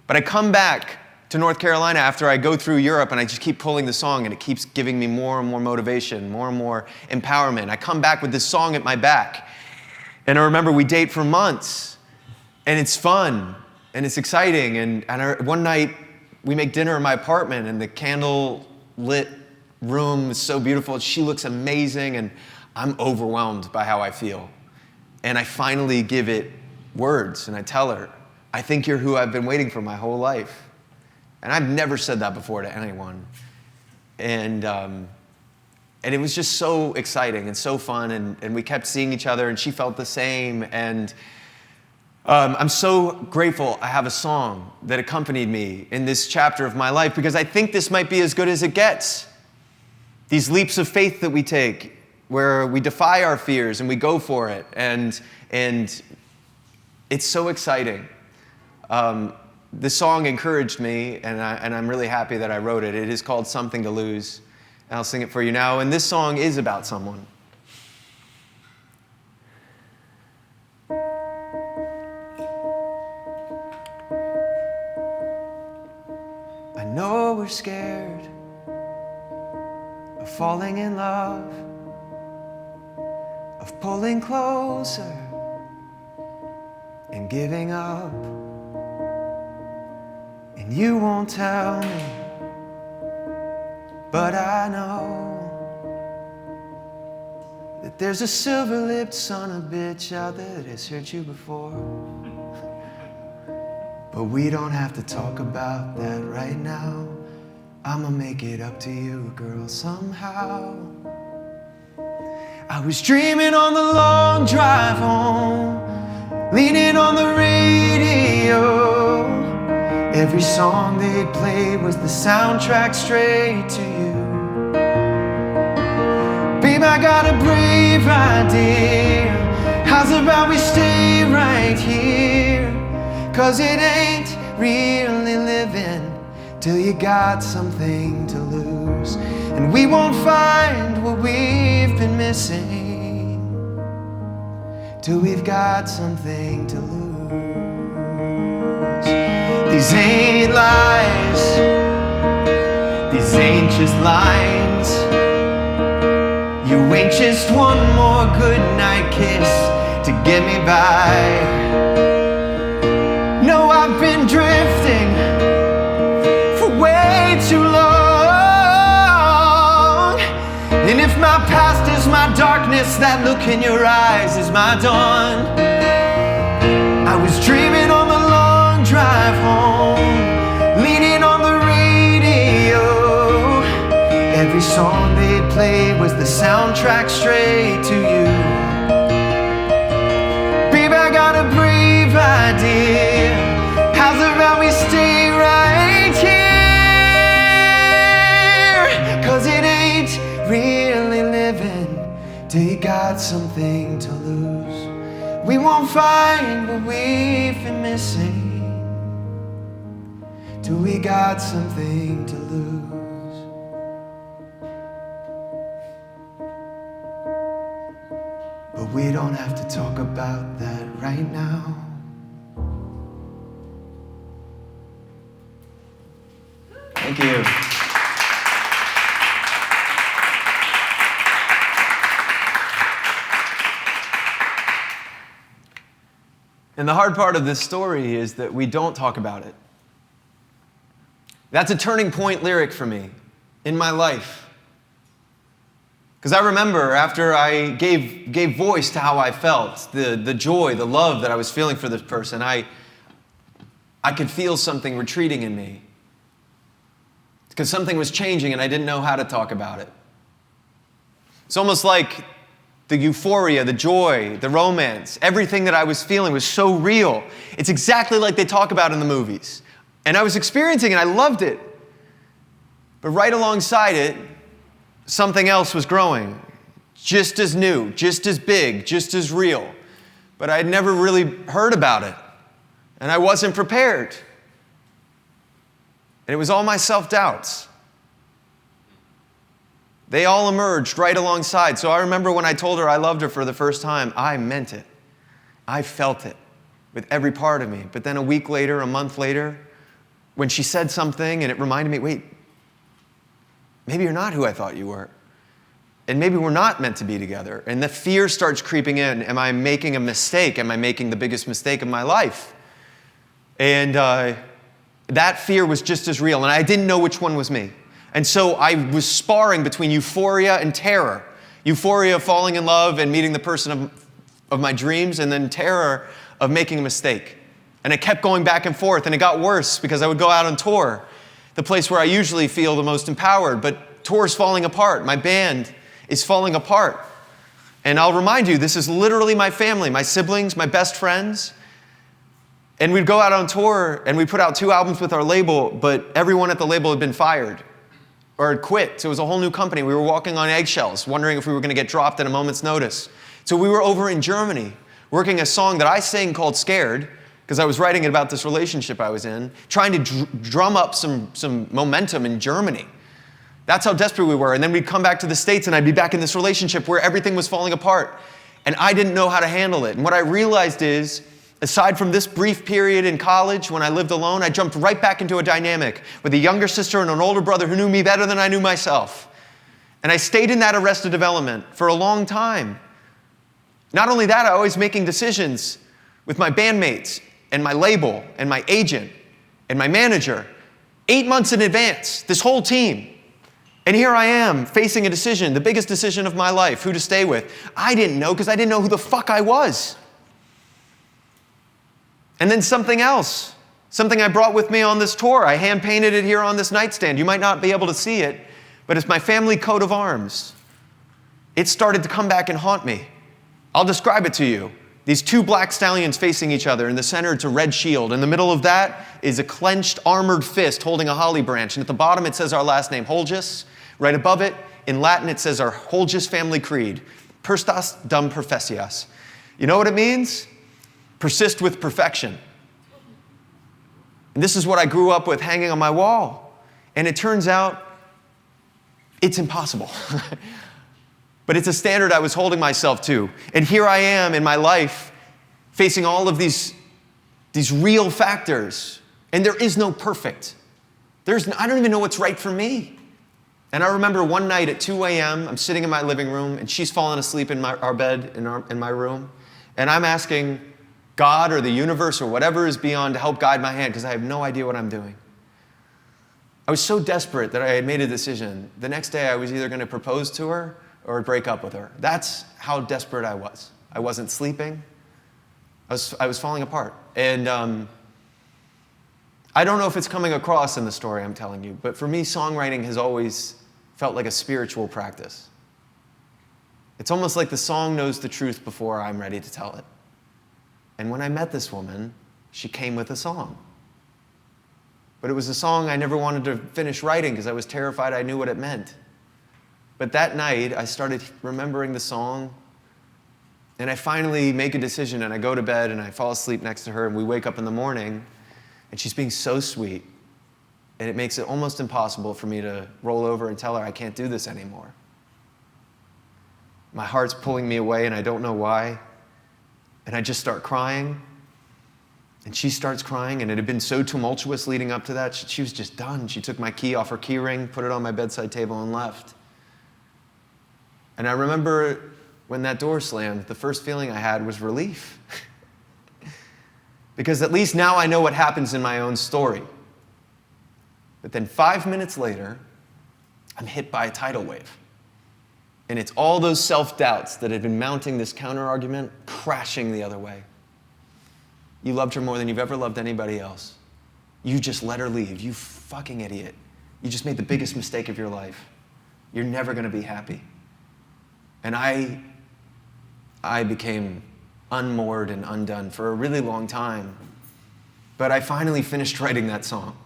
But I come back to North Carolina after I go through Europe, and I just keep pulling the song, and it keeps giving me more and more motivation, more and more empowerment. I come back with this song at my back, and I remember we date for months, and it's fun, and it's exciting, and one night we make dinner in my apartment, and the candle-lit room is so beautiful. She looks amazing, and I'm overwhelmed by how I feel. And I finally give it words, and I tell her, I think you're who I've been waiting for my whole life. And I've never said that before to anyone. And it was just so exciting and so fun, and we kept seeing each other, and she felt the same. And I'm so grateful I have a song that accompanied me in this chapter of my life, because I think this might be as good as it gets. These leaps of faith that we take, where we defy our fears and we go for it, and it's so exciting. The song encouraged me, and I'm really happy that I wrote it. It is called "Something to Lose," and I'll sing it for you now. And this song is about someone. I know we're scared of falling in love, of pulling closer and giving up. And you won't tell me, but I know that there's a silver-lipped son of a bitch out there that has hurt you before. But we don't have to talk about that right now. I'ma make it up to you, girl, somehow. I was dreaming on the long drive home, leaning on the radio. Every song they'd play was the soundtrack straight to you. Babe, I got a brave idea. How's about we stay right here? 'Cause it ain't really living till you got something to lose. And we won't find what we've been missing till we've got something to lose. These ain't lies, these ain't just lines. You ain't just one more goodnight kiss to get me by. No, I've been drifting for way too long. And if my past is my darkness, that look in your eyes is my dawn. I was dreaming on the long drive home, leaning on the played was the soundtrack straight to you. Baby, I got a brave idea. How's about we stay right here? 'Cause it ain't really living till you got something to lose. We won't find what we've been missing till we got something to lose. But we don't have to talk about that right now. Thank you. And the hard part of this story is that we don't talk about it. That's a turning point lyric for me in my life. Because I remember after I gave voice to how I felt, the joy, the love that I was feeling for this person, I could feel something retreating in me. Because something was changing and I didn't know how to talk about it. It's almost like the euphoria, the joy, the romance, everything that I was feeling was so real. It's exactly like they talk about in the movies. And I was experiencing it, I loved it. But right alongside it, something else was growing. Just as new, just as big, just as real. But I had never really heard about it. And I wasn't prepared. And it was all my self-doubts. They all emerged right alongside. So I remember when I told her I loved her for the first time, I meant it. I felt it with every part of me. But then a week later, a month later, when she said something and it reminded me, wait, maybe you're not who I thought you were. And maybe we're not meant to be together. And the fear starts creeping in. Am I making a mistake? Am I making the biggest mistake of my life? And that fear was just as real. And I didn't know which one was me. And so I was sparring between euphoria and terror. Euphoria of falling in love and meeting the person of my dreams, and then terror of making a mistake. And it kept going back and forth, and it got worse because I would go out on tour, the place where I usually feel the most empowered, but tour's falling apart. My band is falling apart. And I'll remind you, this is literally my family, my siblings, my best friends. And we'd go out on tour, and we put out 2 albums with our label, but everyone at the label had been fired or had quit. So it was a whole new company. We were walking on eggshells, wondering if we were going to get dropped at a moment's notice. So we were over in Germany, working a song that I sang called Scared, because I was writing it about this relationship I was in, trying to drum up some momentum in Germany. That's how desperate we were. And then we'd come back to the States, and I'd be back in this relationship where everything was falling apart. And I didn't know how to handle it. And what I realized is, aside from this brief period in college when I lived alone, I jumped right back into a dynamic with a younger sister and an older brother who knew me better than I knew myself. And I stayed in that Arrested Development for a long time. Not only that, I was making decisions with my bandmates and my label and my agent and my manager 8 months in advance, this whole team. And here I am facing a decision, the biggest decision of my life, who to stay with. I didn't know because I didn't know who the fuck I was. And then something else, something I brought with me on this tour. I hand-painted it here on this nightstand. You might not be able to see it, but it's my family coat of arms. It started to come back and haunt me. I'll describe it to you. These 2 black stallions facing each other. In the center, it's a red shield. In the middle of that is a clenched, armored fist holding a holly branch. And at the bottom, it says our last name, Hölljes. Right above it, in Latin, it says our Hölljes family creed. Perstas dum professias. You know what it means? Persist with perfection. And this is what I grew up with hanging on my wall. And it turns out it's impossible. But it's a standard I was holding myself to. And here I am in my life facing all of these real factors. And there is no perfect. I don't even know what's right for me. And I remember one night at 2 a.m., I'm sitting in my living room, and she's fallen asleep in our bed in my room. And I'm asking God or the universe or whatever is beyond to help guide my hand because I have no idea what I'm doing. I was so desperate that I had made a decision. The next day I was either going to propose to her or break up with her. That's how desperate I was. I wasn't sleeping. I was falling apart. And I don't know if it's coming across in the story I'm telling you, but for me, songwriting has always felt like a spiritual practice. It's almost like the song knows the truth before I'm ready to tell it. And when I met this woman, she came with a song. But it was a song I never wanted to finish writing because I was terrified I knew what it meant. But that night, I started remembering the song, and I finally make a decision, and I go to bed, and I fall asleep next to her, and we wake up in the morning, and she's being so sweet, and it makes it almost impossible for me to roll over and tell her I can't do this anymore. My heart's pulling me away, and I don't know why, and I just start crying, and she starts crying, and it had been so tumultuous leading up to that. She was just done. She took my key off her key ring, put it on my bedside table, and left. And I remember when that door slammed, the first feeling I had was relief. Because at least now I know what happens in my own story. But then 5 minutes later, I'm hit by a tidal wave. And it's all those self-doubts that had been mounting this counter-argument crashing the other way. You loved her more than you've ever loved anybody else. You just let her leave. You fucking idiot. You just made the biggest mistake of your life. You're never going to be happy. And I became unmoored and undone for a really long time. But I finally finished writing that song.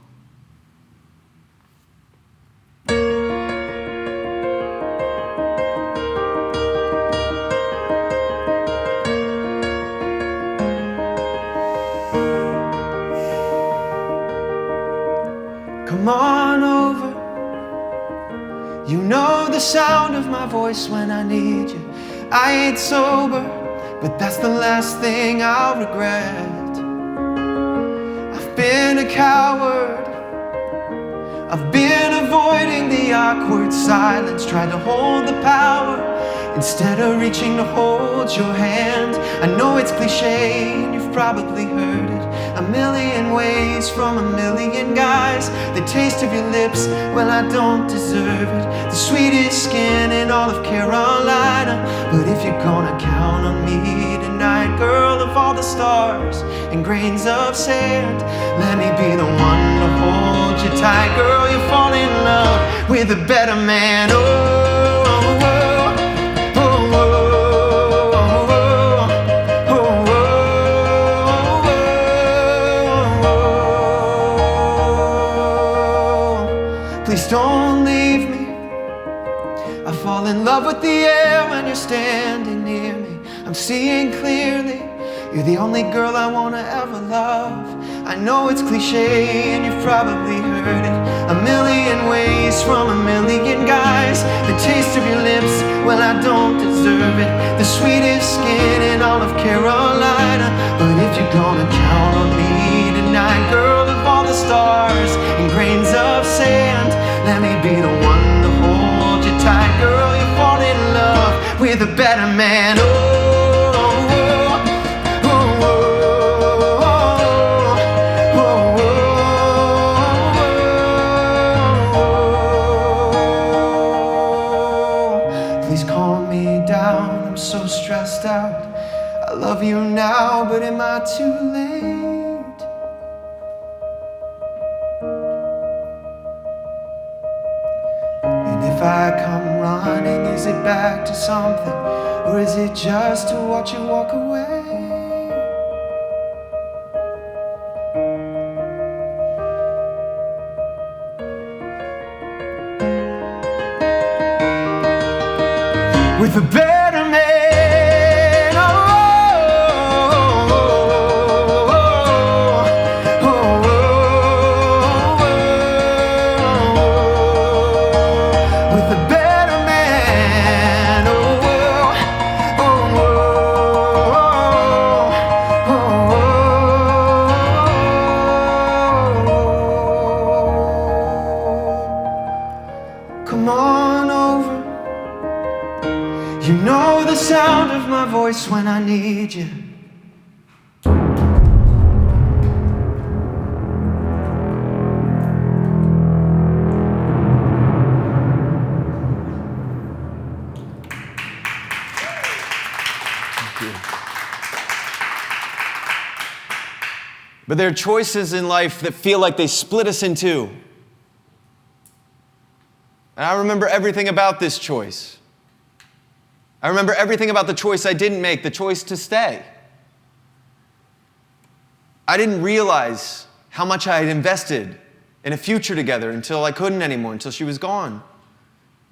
Come on over. You know the sound of my voice when I need you. I ain't sober, but that's the last thing I'll regret. I've been a coward. I've been avoiding the awkward silence, tried to hold the power instead of reaching to hold your hand. I know it's cliche and you've probably heard it a million ways from a million guys. The taste of your lips, well, I don't deserve it. The sweetest skin in all of Carolina. But if you're gonna count on me tonight, girl, of all the stars and grains of sand, let me be the one to hold you tight. Girl, you fall in love with a better man. Please don't leave me. I fall in love with the air when you're standing near me. I'm seeing clearly. You're the only girl I wanna ever love. I know it's cliche and you've probably heard it a million ways from a million guys. The taste of your lips, well, I don't deserve it. The sweetest skin in all of Carolina. But if you're gonna count on me tonight, girl, of all the stars and grains of sand, let me be the one to hold you tight. Girl, you fall in love with a better man. Please calm me down, I'm so stressed out. I love you now, but am I too late? If I come running, is it back to something? Or is it just to watch you walk away? With a better man, with a better man, come on over. You know the sound of my voice when I need you. But there are choices in life that feel like they split us in two. And I remember everything about this choice. I remember everything about the choice I didn't make, the choice to stay. I didn't realize how much I had invested in a future together until I couldn't anymore, until she was gone.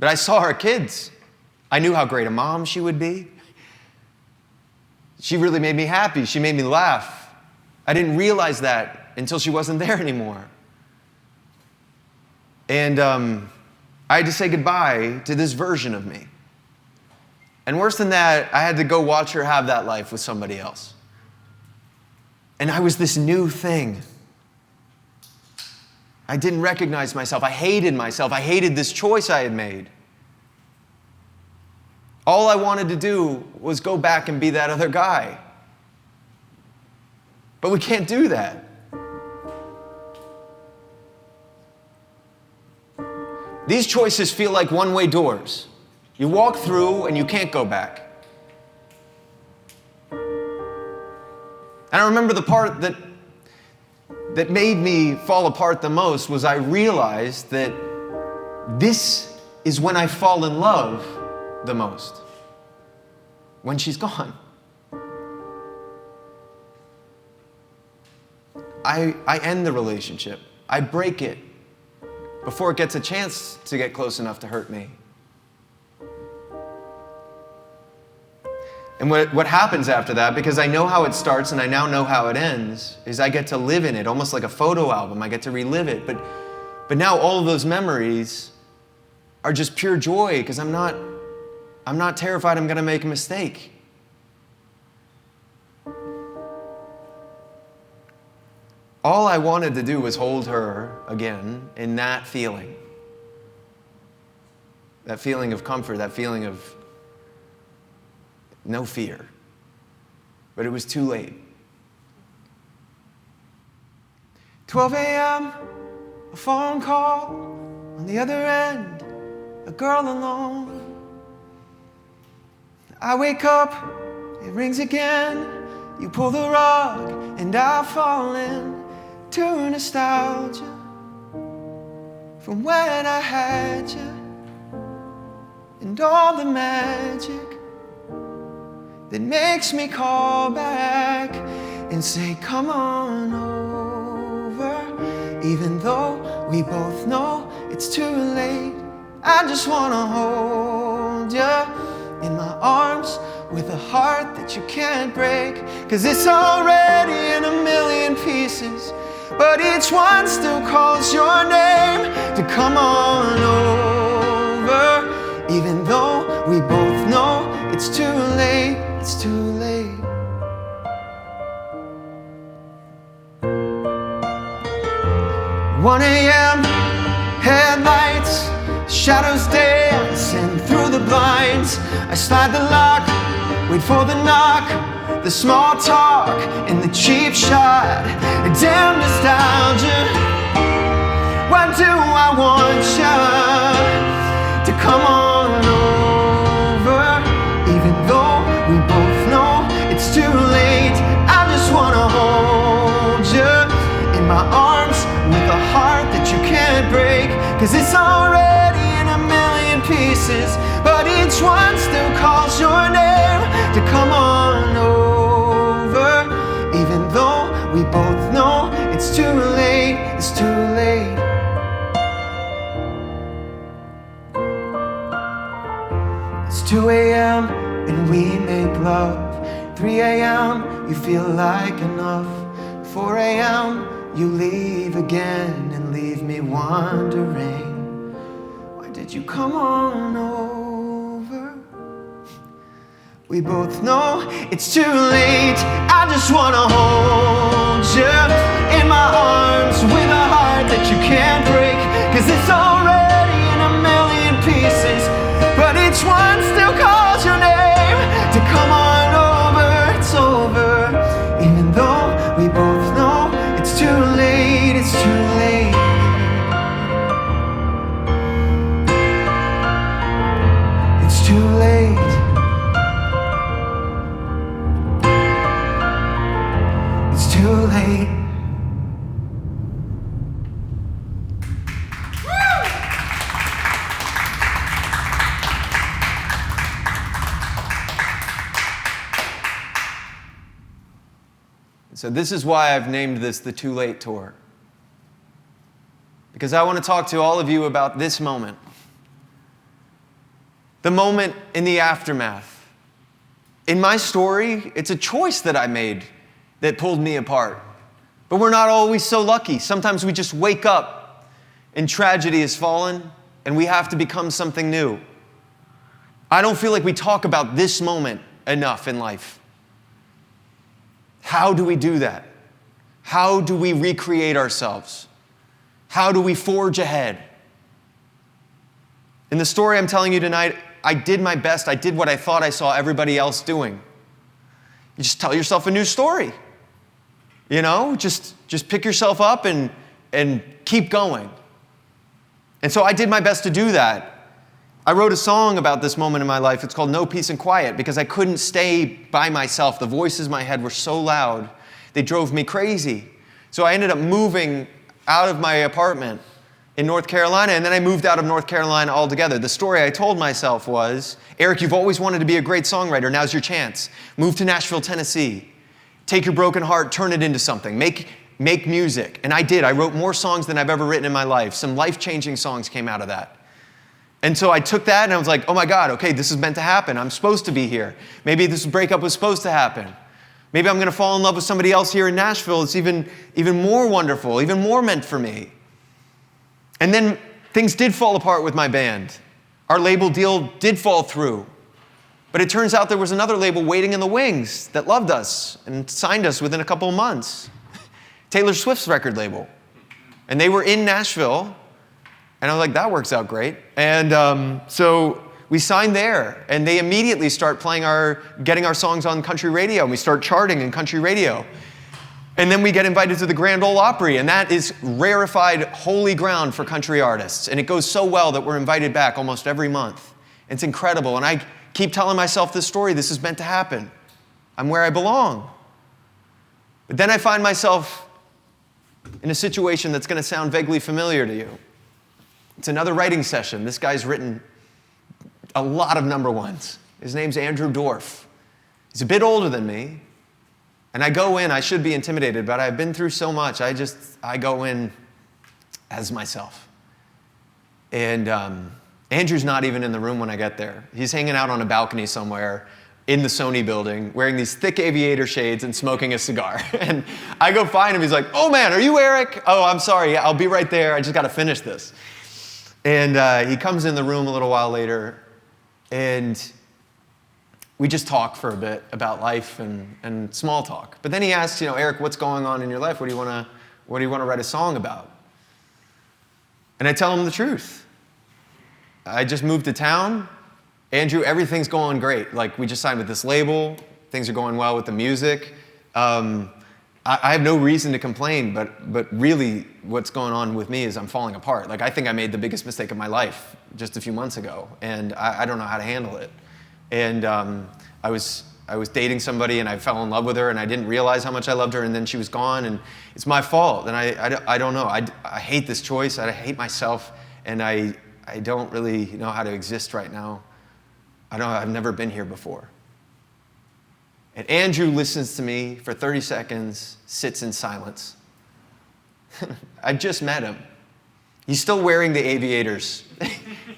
But I saw her kids. I knew how great a mom she would be. She really made me happy. She made me laugh. I didn't realize that until she wasn't there anymore. And I had to say goodbye to this version of me. And worse than that, I had to go watch her have that life with somebody else. And I was this new thing. I didn't recognize myself. I hated myself. I hated this choice I had made. All I wanted to do was go back and be that other guy. But we can't do that. These choices feel like one-way doors. You walk through and you can't go back. And I remember the part that made me fall apart the most was I realized that this is when I fall in love the most. When she's gone. I end the relationship. I break it before it gets a chance to get close enough to hurt me. And what happens after that, because I know how it starts and I now know how it ends, is I get to live in it, almost like a photo album. I get to relive it. But now all of those memories are just pure joy, because I'm not terrified I'm going to make a mistake. All I wanted to do was hold her again in that feeling. That feeling of comfort, that feeling of no fear. But it was too late. 12 a.m., a phone call, on the other end, a girl alone. I wake up, it rings again, you pull the rug, and I fall into nostalgia from when I had you, and all the magic that makes me call back and say, come on over. Even though we both know it's too late, I just wanna hold you in my arms with a heart that you can't break. 'Cause it's already in a million pieces, but each one still calls your name to come on over. Even though we both know it's too late. It's too late. One a.m. headlights, shadows dancing through the blinds. I slide the lock, wait for the knock, the small talk and the cheap shot. Damn nostalgia. Why do I want you to come on over? Even though we both know it's too late, I just wanna hold you in my arms with a heart that you can't break. 'Cause it's already in a million pieces, but each one still calls your name to come on over. Even though we both know it's too late, it's too late. It's 2 a.m. and we make love. 3 a.m. you feel like enough. 4 a.m. you leave again and leave me wondering, why did you come on over? We both know it's too late. I just wanna hold you in my arms with a heart that you can't break. 'Cause it's already in a million pieces, but each one still calls your name to come on over. It's over. Even though we both know it's too late, it's too late. It's too late. It's too late. Woo! So this is why I've named this the Too Late Tour. Because I want to talk to all of you about this moment. The moment in the aftermath. In my story, it's a choice that I made that pulled me apart. But we're not always so lucky. Sometimes we just wake up and tragedy has fallen and we have to become something new. I don't feel like we talk about this moment enough in life. How do we do that? How do we recreate ourselves? How do we forge ahead? In the story I'm telling you tonight, I did my best. I did what I thought I saw everybody else doing. You just tell yourself a new story. You know, just pick yourself up and keep going. And so I did my best to do that. I wrote a song about this moment in my life. It's called No Peace and Quiet because I couldn't stay by myself. The voices in my head were so loud. They drove me crazy. So I ended up moving out of my apartment in North Carolina, and then I moved out of North Carolina altogether. The story I told myself was, Eric, you've always wanted to be a great songwriter. Now's your chance. Move to Nashville, Tennessee. Take your broken heart, turn it into something. Make music. And I did. I wrote more songs than I've ever written in my life. Some life-changing songs came out of that. And so I took that and I was like, oh my God, okay, this is meant to happen. I'm supposed to be here. Maybe this breakup was supposed to happen. Maybe I'm going to fall in love with somebody else here in Nashville. It's even more wonderful, even more meant for me. And then things did fall apart with my band. Our label deal did fall through. But it turns out there was another label waiting in the wings that loved us and signed us within a couple of months. Taylor Swift's record label. And they were in Nashville. And I was like, that works out great. And so we signed there. And they immediately start getting our songs on country radio. And we start charting in country radio. And then we get invited to the Grand Ole Opry. And that is rarefied, holy ground for country artists. And it goes so well that we're invited back almost every month. It's incredible. And I keep telling myself this story. This is meant to happen. I'm where I belong. But then I find myself in a situation that's going to sound vaguely familiar to you. It's another writing session. This guy's written a lot of number ones. His name's Andrew Dorff. He's a bit older than me. And I go in, I should be intimidated, but I've been through so much, I go in as myself. And Andrew's not even in the room when I get there. He's hanging out on a balcony somewhere in the Sony building, wearing these thick aviator shades and smoking a cigar. And I go find him, he's like, oh man, are you Eric? Oh, I'm sorry, I'll be right there, I just gotta finish this. And he comes in the room a little while later, and we just talk for a bit about life and small talk. But then he asks, Eric, what's going on in your life? What do you want to write a song about? And I tell him the truth. I just moved to town. Andrew, everything's going great. Like, we just signed with this label. Things are going well with the music. I have no reason to complain, but really what's going on with me is I'm falling apart. Like, I think I made the biggest mistake of my life just a few months ago, and I don't know how to handle it. And I was dating somebody, and I fell in love with her, and I didn't realize how much I loved her, and then she was gone, and it's my fault, and I don't know. I hate this choice. I hate myself, and I don't really know how to exist right now. I've never been here before. And Andrew listens to me for 30 seconds, sits in silence. I just met him. He's still wearing the aviators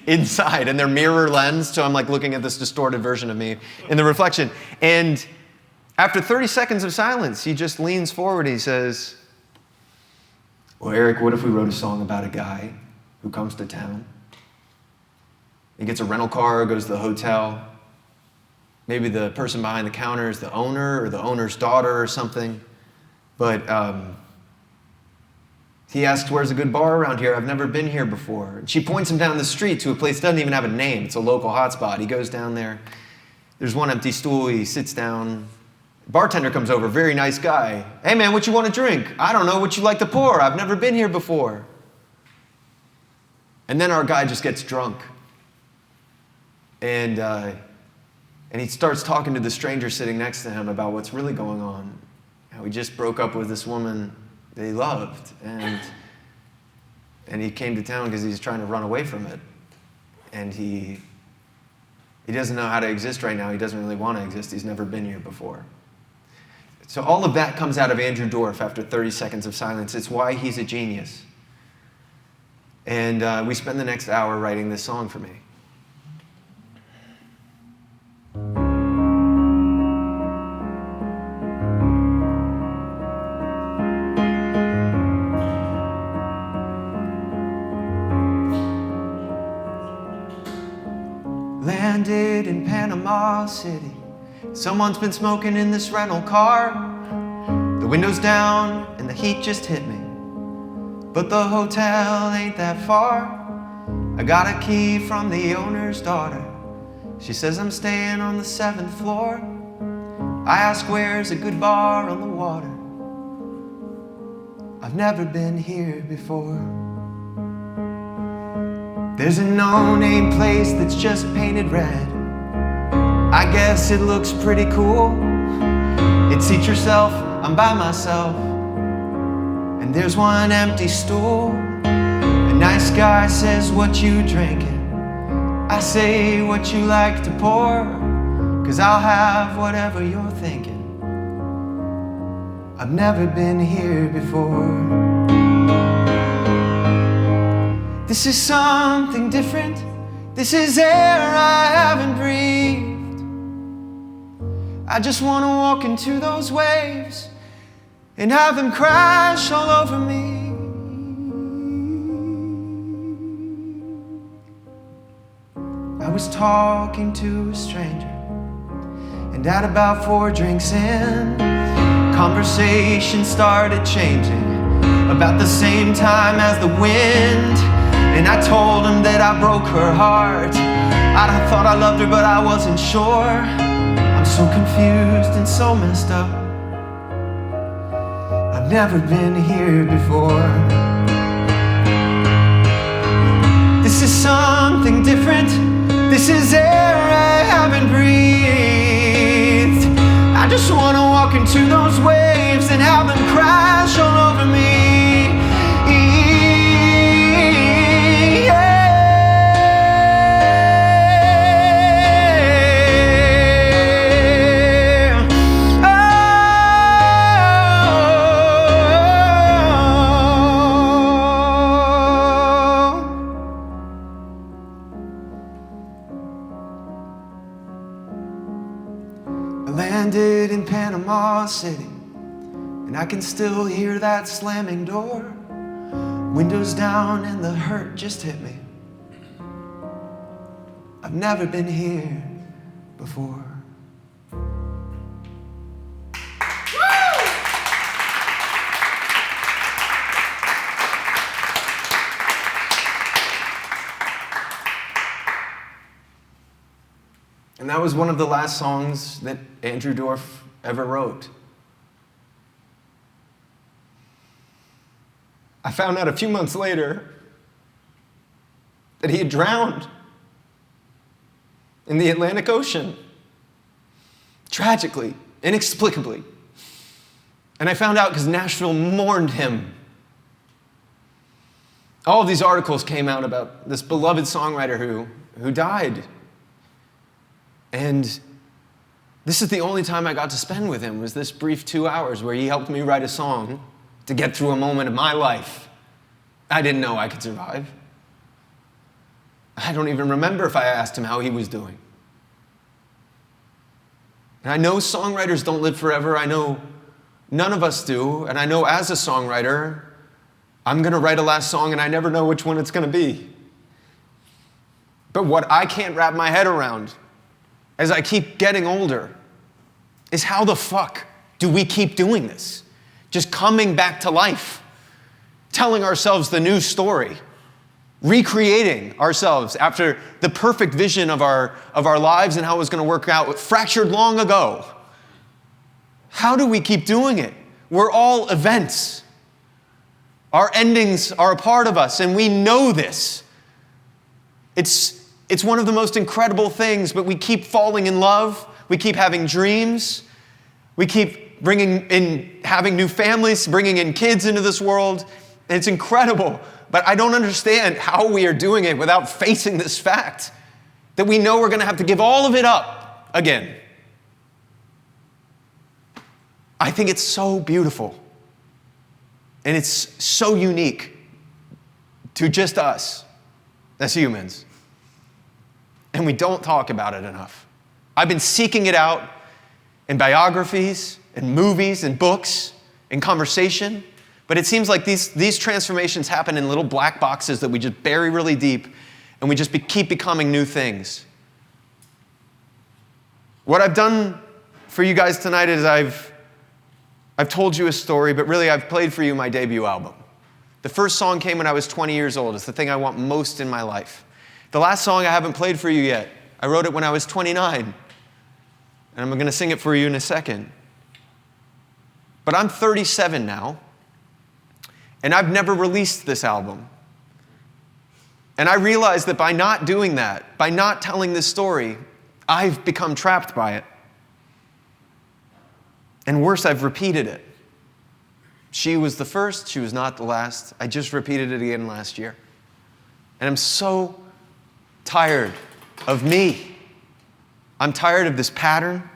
inside and their mirror lens, so I'm like looking at this distorted version of me in the reflection. And after 30 seconds of silence, he just leans forward and he says, well, Eric, what if we wrote a song about a guy who comes to town? He gets a rental car, goes to the hotel. Maybe the person behind the counter is the owner or the owner's daughter or something. But he asks, where's a good bar around here? I've never been here before. And she points him down the street to a place that doesn't even have a name. It's a local hotspot. He goes down there. There's one empty stool. He sits down. Bartender comes over, very nice guy. Hey man, what you want to drink? I don't know, what you like to pour? I've never been here before. And then our guy just gets drunk. And he starts talking to the stranger sitting next to him about what's really going on. How he just broke up with this woman that he loved. And he came to town because he's trying to run away from it. And he doesn't know how to exist right now. He doesn't really want to exist. He's never been here before. So all of that comes out of Andrew Dorff after 30 seconds of silence. It's why he's a genius. And we spent the next hour writing this song for me. Landed in Panama City. Someone's been smoking in this rental car. The window's down and the heat just hit me. But the hotel ain't that far. I got a key from the owner's daughter. She says I'm staying on the 7th floor. I ask where's a good bar on the water. I've never been here before. There's a no-name place that's just painted red. I guess it looks pretty cool. It's seat yourself, I'm by myself. And there's one empty stool. A nice guy says, what you drinking? I say, what you like to pour? 'Cause I'll have whatever you're thinking. I've never been here before. This is something different. This is air I haven't breathed. I just want to walk into those waves and have them crash all over me. I was talking to a stranger, and at about 4 drinks in, conversation started changing about the same time as the wind. And I told him that I broke her heart. I thought I loved her, but I wasn't sure. I'm so confused and so messed up. I've never been here before. This is something different. This is air I haven't breathed. I just want to walk into those waves and have them crash all over me. Landed in Panama City, and I can still hear that slamming door. Windows down and the hurt just hit me. I've never been here before. And that was one of the last songs that Andrew Dorff ever wrote. I found out a few months later that he had drowned in the Atlantic Ocean. Tragically, inexplicably. And I found out because Nashville mourned him. All of these articles came out about this beloved songwriter who died. And this is the only time I got to spend with him, was this brief 2 hours where he helped me write a song to get through a moment of my life I didn't know I could survive. I don't even remember if I asked him how he was doing. And I know songwriters don't live forever. I know none of us do. And I know as a songwriter, I'm going to write a last song and I never know which one it's going to be. But what I can't wrap my head around as I keep getting older is how the fuck do we keep doing this? Just coming back to life, telling ourselves the new story, recreating ourselves after the perfect vision of our lives and how it was going to work out, fractured long ago. How do we keep doing it? We're all events. Our endings are a part of us, and we know this. It's one of the most incredible things, but we keep falling in love. We keep having dreams. We keep having new families, bringing in kids into this world. And it's incredible, but I don't understand how we are doing it without facing this fact that we know we're going to have to give all of it up again. I think it's so beautiful. And it's so unique to just us as humans. And we don't talk about it enough. I've been seeking it out in biographies, in movies, in books, in conversation. But it seems like these transformations happen in little black boxes that we just bury really deep, and we just keep becoming new things. What I've done for you guys tonight is I've told you a story, but really I've played for you my debut album. The first song came when I was 20 years old. It's the thing I want most in my life. The last song I haven't played for you yet. I wrote it when I was 29. And I'm going to sing it for you in a second. But I'm 37 now. And I've never released this album. And I realized that by not doing that, by not telling this story, I've become trapped by it. And worse, I've repeated it. She was the first, she was not the last. I just repeated it again last year. And I'm so tired of me. I'm tired of this pattern.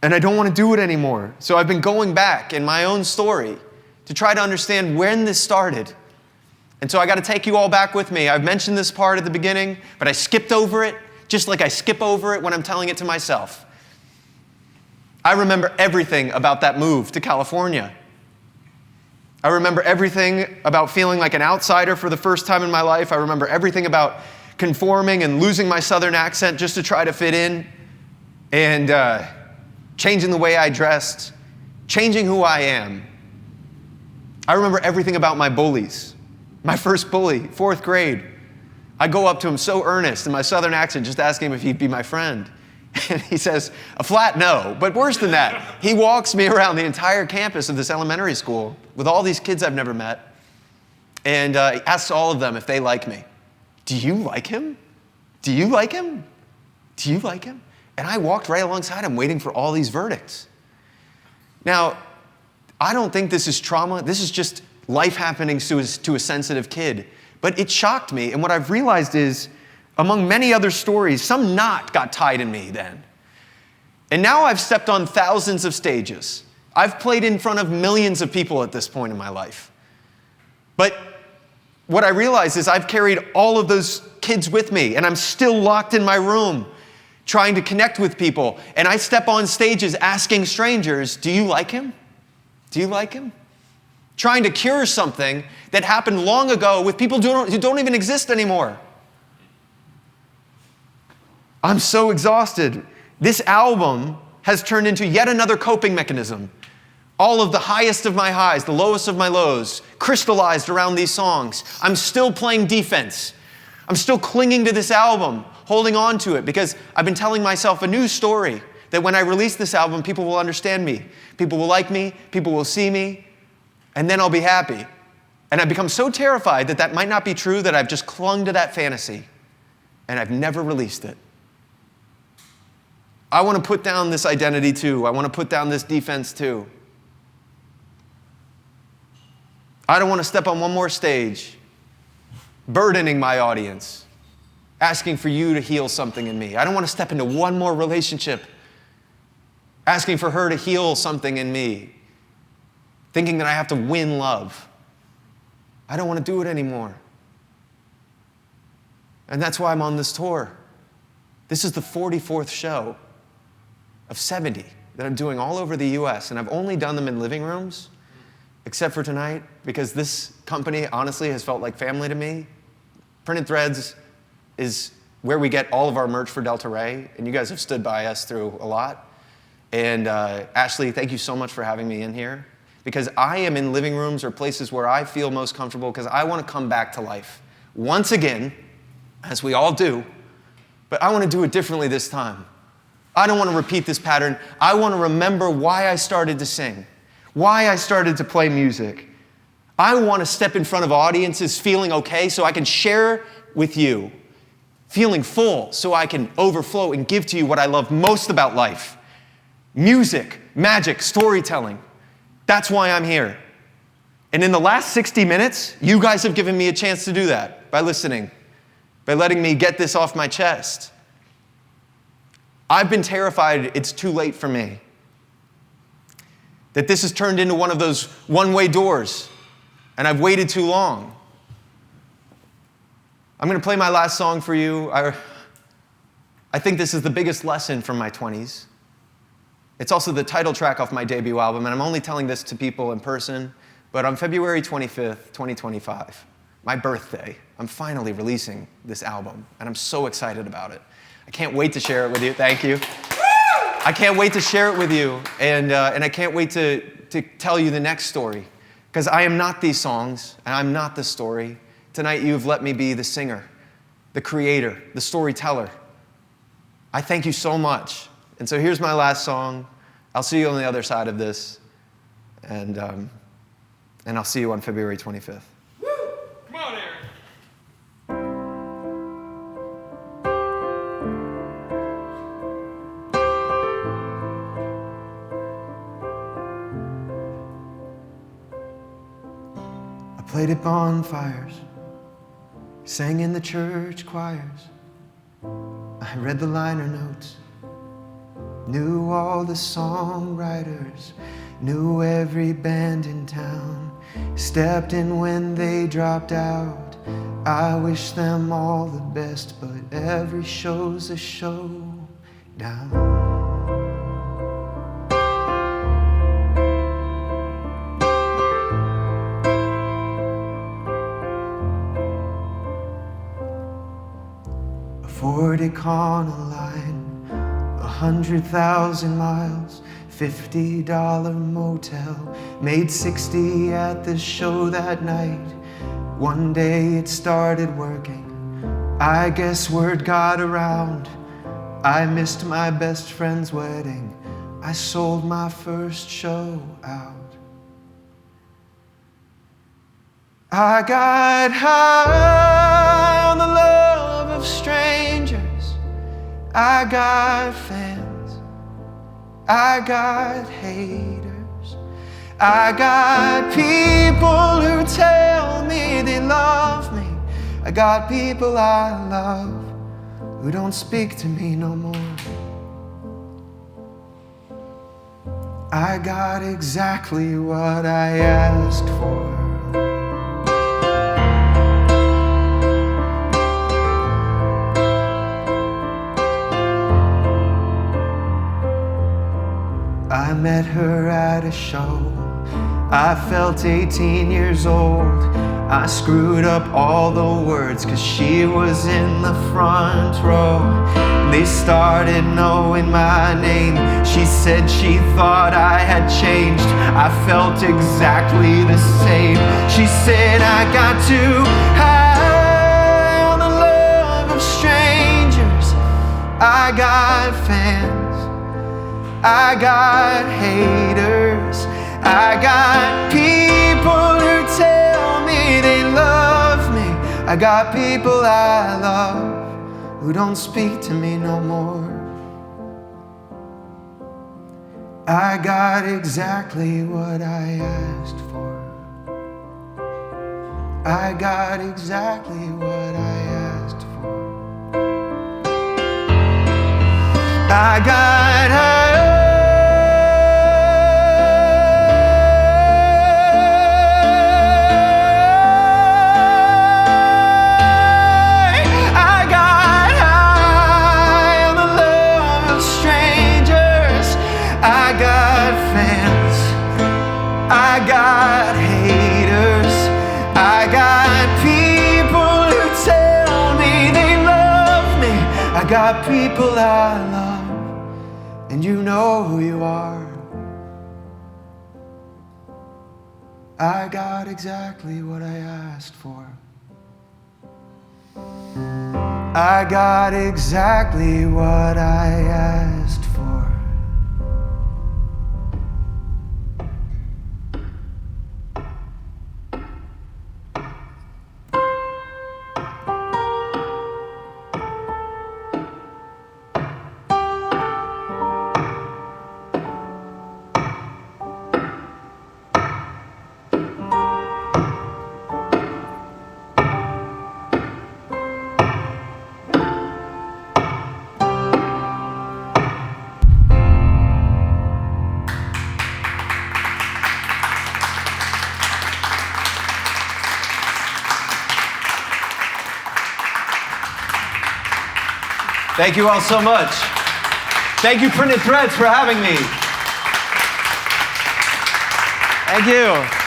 And I don't want to do it anymore. So I've been going back in my own story to try to understand when this started. And so I got to take you all back with me. I've mentioned this part at the beginning, but I skipped over it, just like I skip over it when I'm telling it to myself. I remember everything about that move to California. I remember everything about feeling like an outsider for the first time in my life. I remember everything about conforming and losing my southern accent just to try to fit in, and changing the way I dressed, changing who I am. I remember everything about my bullies. My first bully, 4th grade. I go up to him so earnest in my southern accent, just asking him if he'd be my friend. And he says, a flat no. But worse than that, he walks me around the entire campus of this elementary school with all these kids I've never met. And he asks all of them if they like me. Do you like him? Do you like him? Do you like him? And I walked right alongside him waiting for all these verdicts. Now, I don't think this is trauma. This is just life happening to a sensitive kid. But it shocked me. And what I've realized is, among many other stories, some knot got tied in me then. And now I've stepped on thousands of stages. I've played in front of millions of people at this point in my life. But what I realize is I've carried all of those kids with me, and I'm still locked in my room trying to connect with people. And I step on stages asking strangers, do you like him? Do you like him? Trying to cure something that happened long ago with people who don't even exist anymore. I'm so exhausted. This album has turned into yet another coping mechanism. All of the highest of my highs, the lowest of my lows, crystallized around these songs. I'm still playing defense. I'm still clinging to this album, holding on to it, because I've been telling myself a new story that when I release this album, people will understand me. People will like me. People will see me. And then I'll be happy. And I've become so terrified that that might not be true that I've just clung to that fantasy. And I've never released it. I want to put down this identity too. I want to put down this defense too. I don't want to step on one more stage, burdening my audience, asking for you to heal something in me. I don't want to step into one more relationship, asking for her to heal something in me, thinking that I have to win love. I don't want to do it anymore. And that's why I'm on this tour. This is the 44th show of 70 that I'm doing all over the US, and I've only done them in living rooms, except for tonight, because this company honestly has felt like family to me. Printed Threads is where we get all of our merch for Delta Rae, and you guys have stood by us through a lot. And Ashley, thank you so much for having me in here, because I am in living rooms or places where I feel most comfortable, because I want to come back to life once again, as we all do, but I want to do it differently this time. I don't want to repeat this pattern. I want to remember why I started to sing, why I started to play music. I want to step in front of audiences feeling okay so I can share with you, feeling full so I can overflow and give to you what I love most about life. Music, magic, storytelling. That's why I'm here. And in the last 60 minutes, you guys have given me a chance to do that by listening, by letting me get this off my chest. I've been terrified it's too late for me. that this has turned into one of those one-way doors, and I've waited too long. I'm going to play my last song for you. I think this is the biggest lesson from my 20s. It's also the title track off my debut album, and I'm only telling this to people in person, but on February 25th, 2025, my birthday, I'm finally releasing this album, and I'm so excited about it. I can't wait to share it with you. Thank you. I can't wait to share it with you, and I can't wait to tell you the next story, because I am not these songs, and I'm not the story. Tonight, you've let me be the singer, the creator, the storyteller. I thank you so much. And so here's my last song. I'll see you on the other side of this, and I'll see you on February 25th. Woo! Come on, Aaron. I played at bonfires, sang in the church choirs. I read the liner notes, knew all the songwriters, knew every band in town, stepped in when they dropped out. I wish them all the best, but every show's a showdown. A 40 Conan, 100,000 miles, $50 motel, made 60 at the show that night. One day it started working, I guess word got around. I missed my best friend's wedding, I sold my first show out. I got high on the love of strangers, I got fans, I got haters, I got people who tell me they love me, I got people I love who don't speak to me no more. I got exactly what I asked for. I met her at a show, I felt 18 years old. I screwed up all the words cause she was in the front row. They started knowing my name, she said she thought I had changed. I felt exactly the same. She said I got too high on the love of strangers. I got fans, I got haters, I got people who tell me they love me, I got people I love who don't speak to me no more. I got exactly what I asked for. I got exactly what I asked for. I got high. I got haters, I got people who tell me they love me, I got people I love, and you know who you are. I got exactly what I asked for. I got exactly what I asked for. Thank you all so much. Thank you, Printed Threads, for having me. Thank you.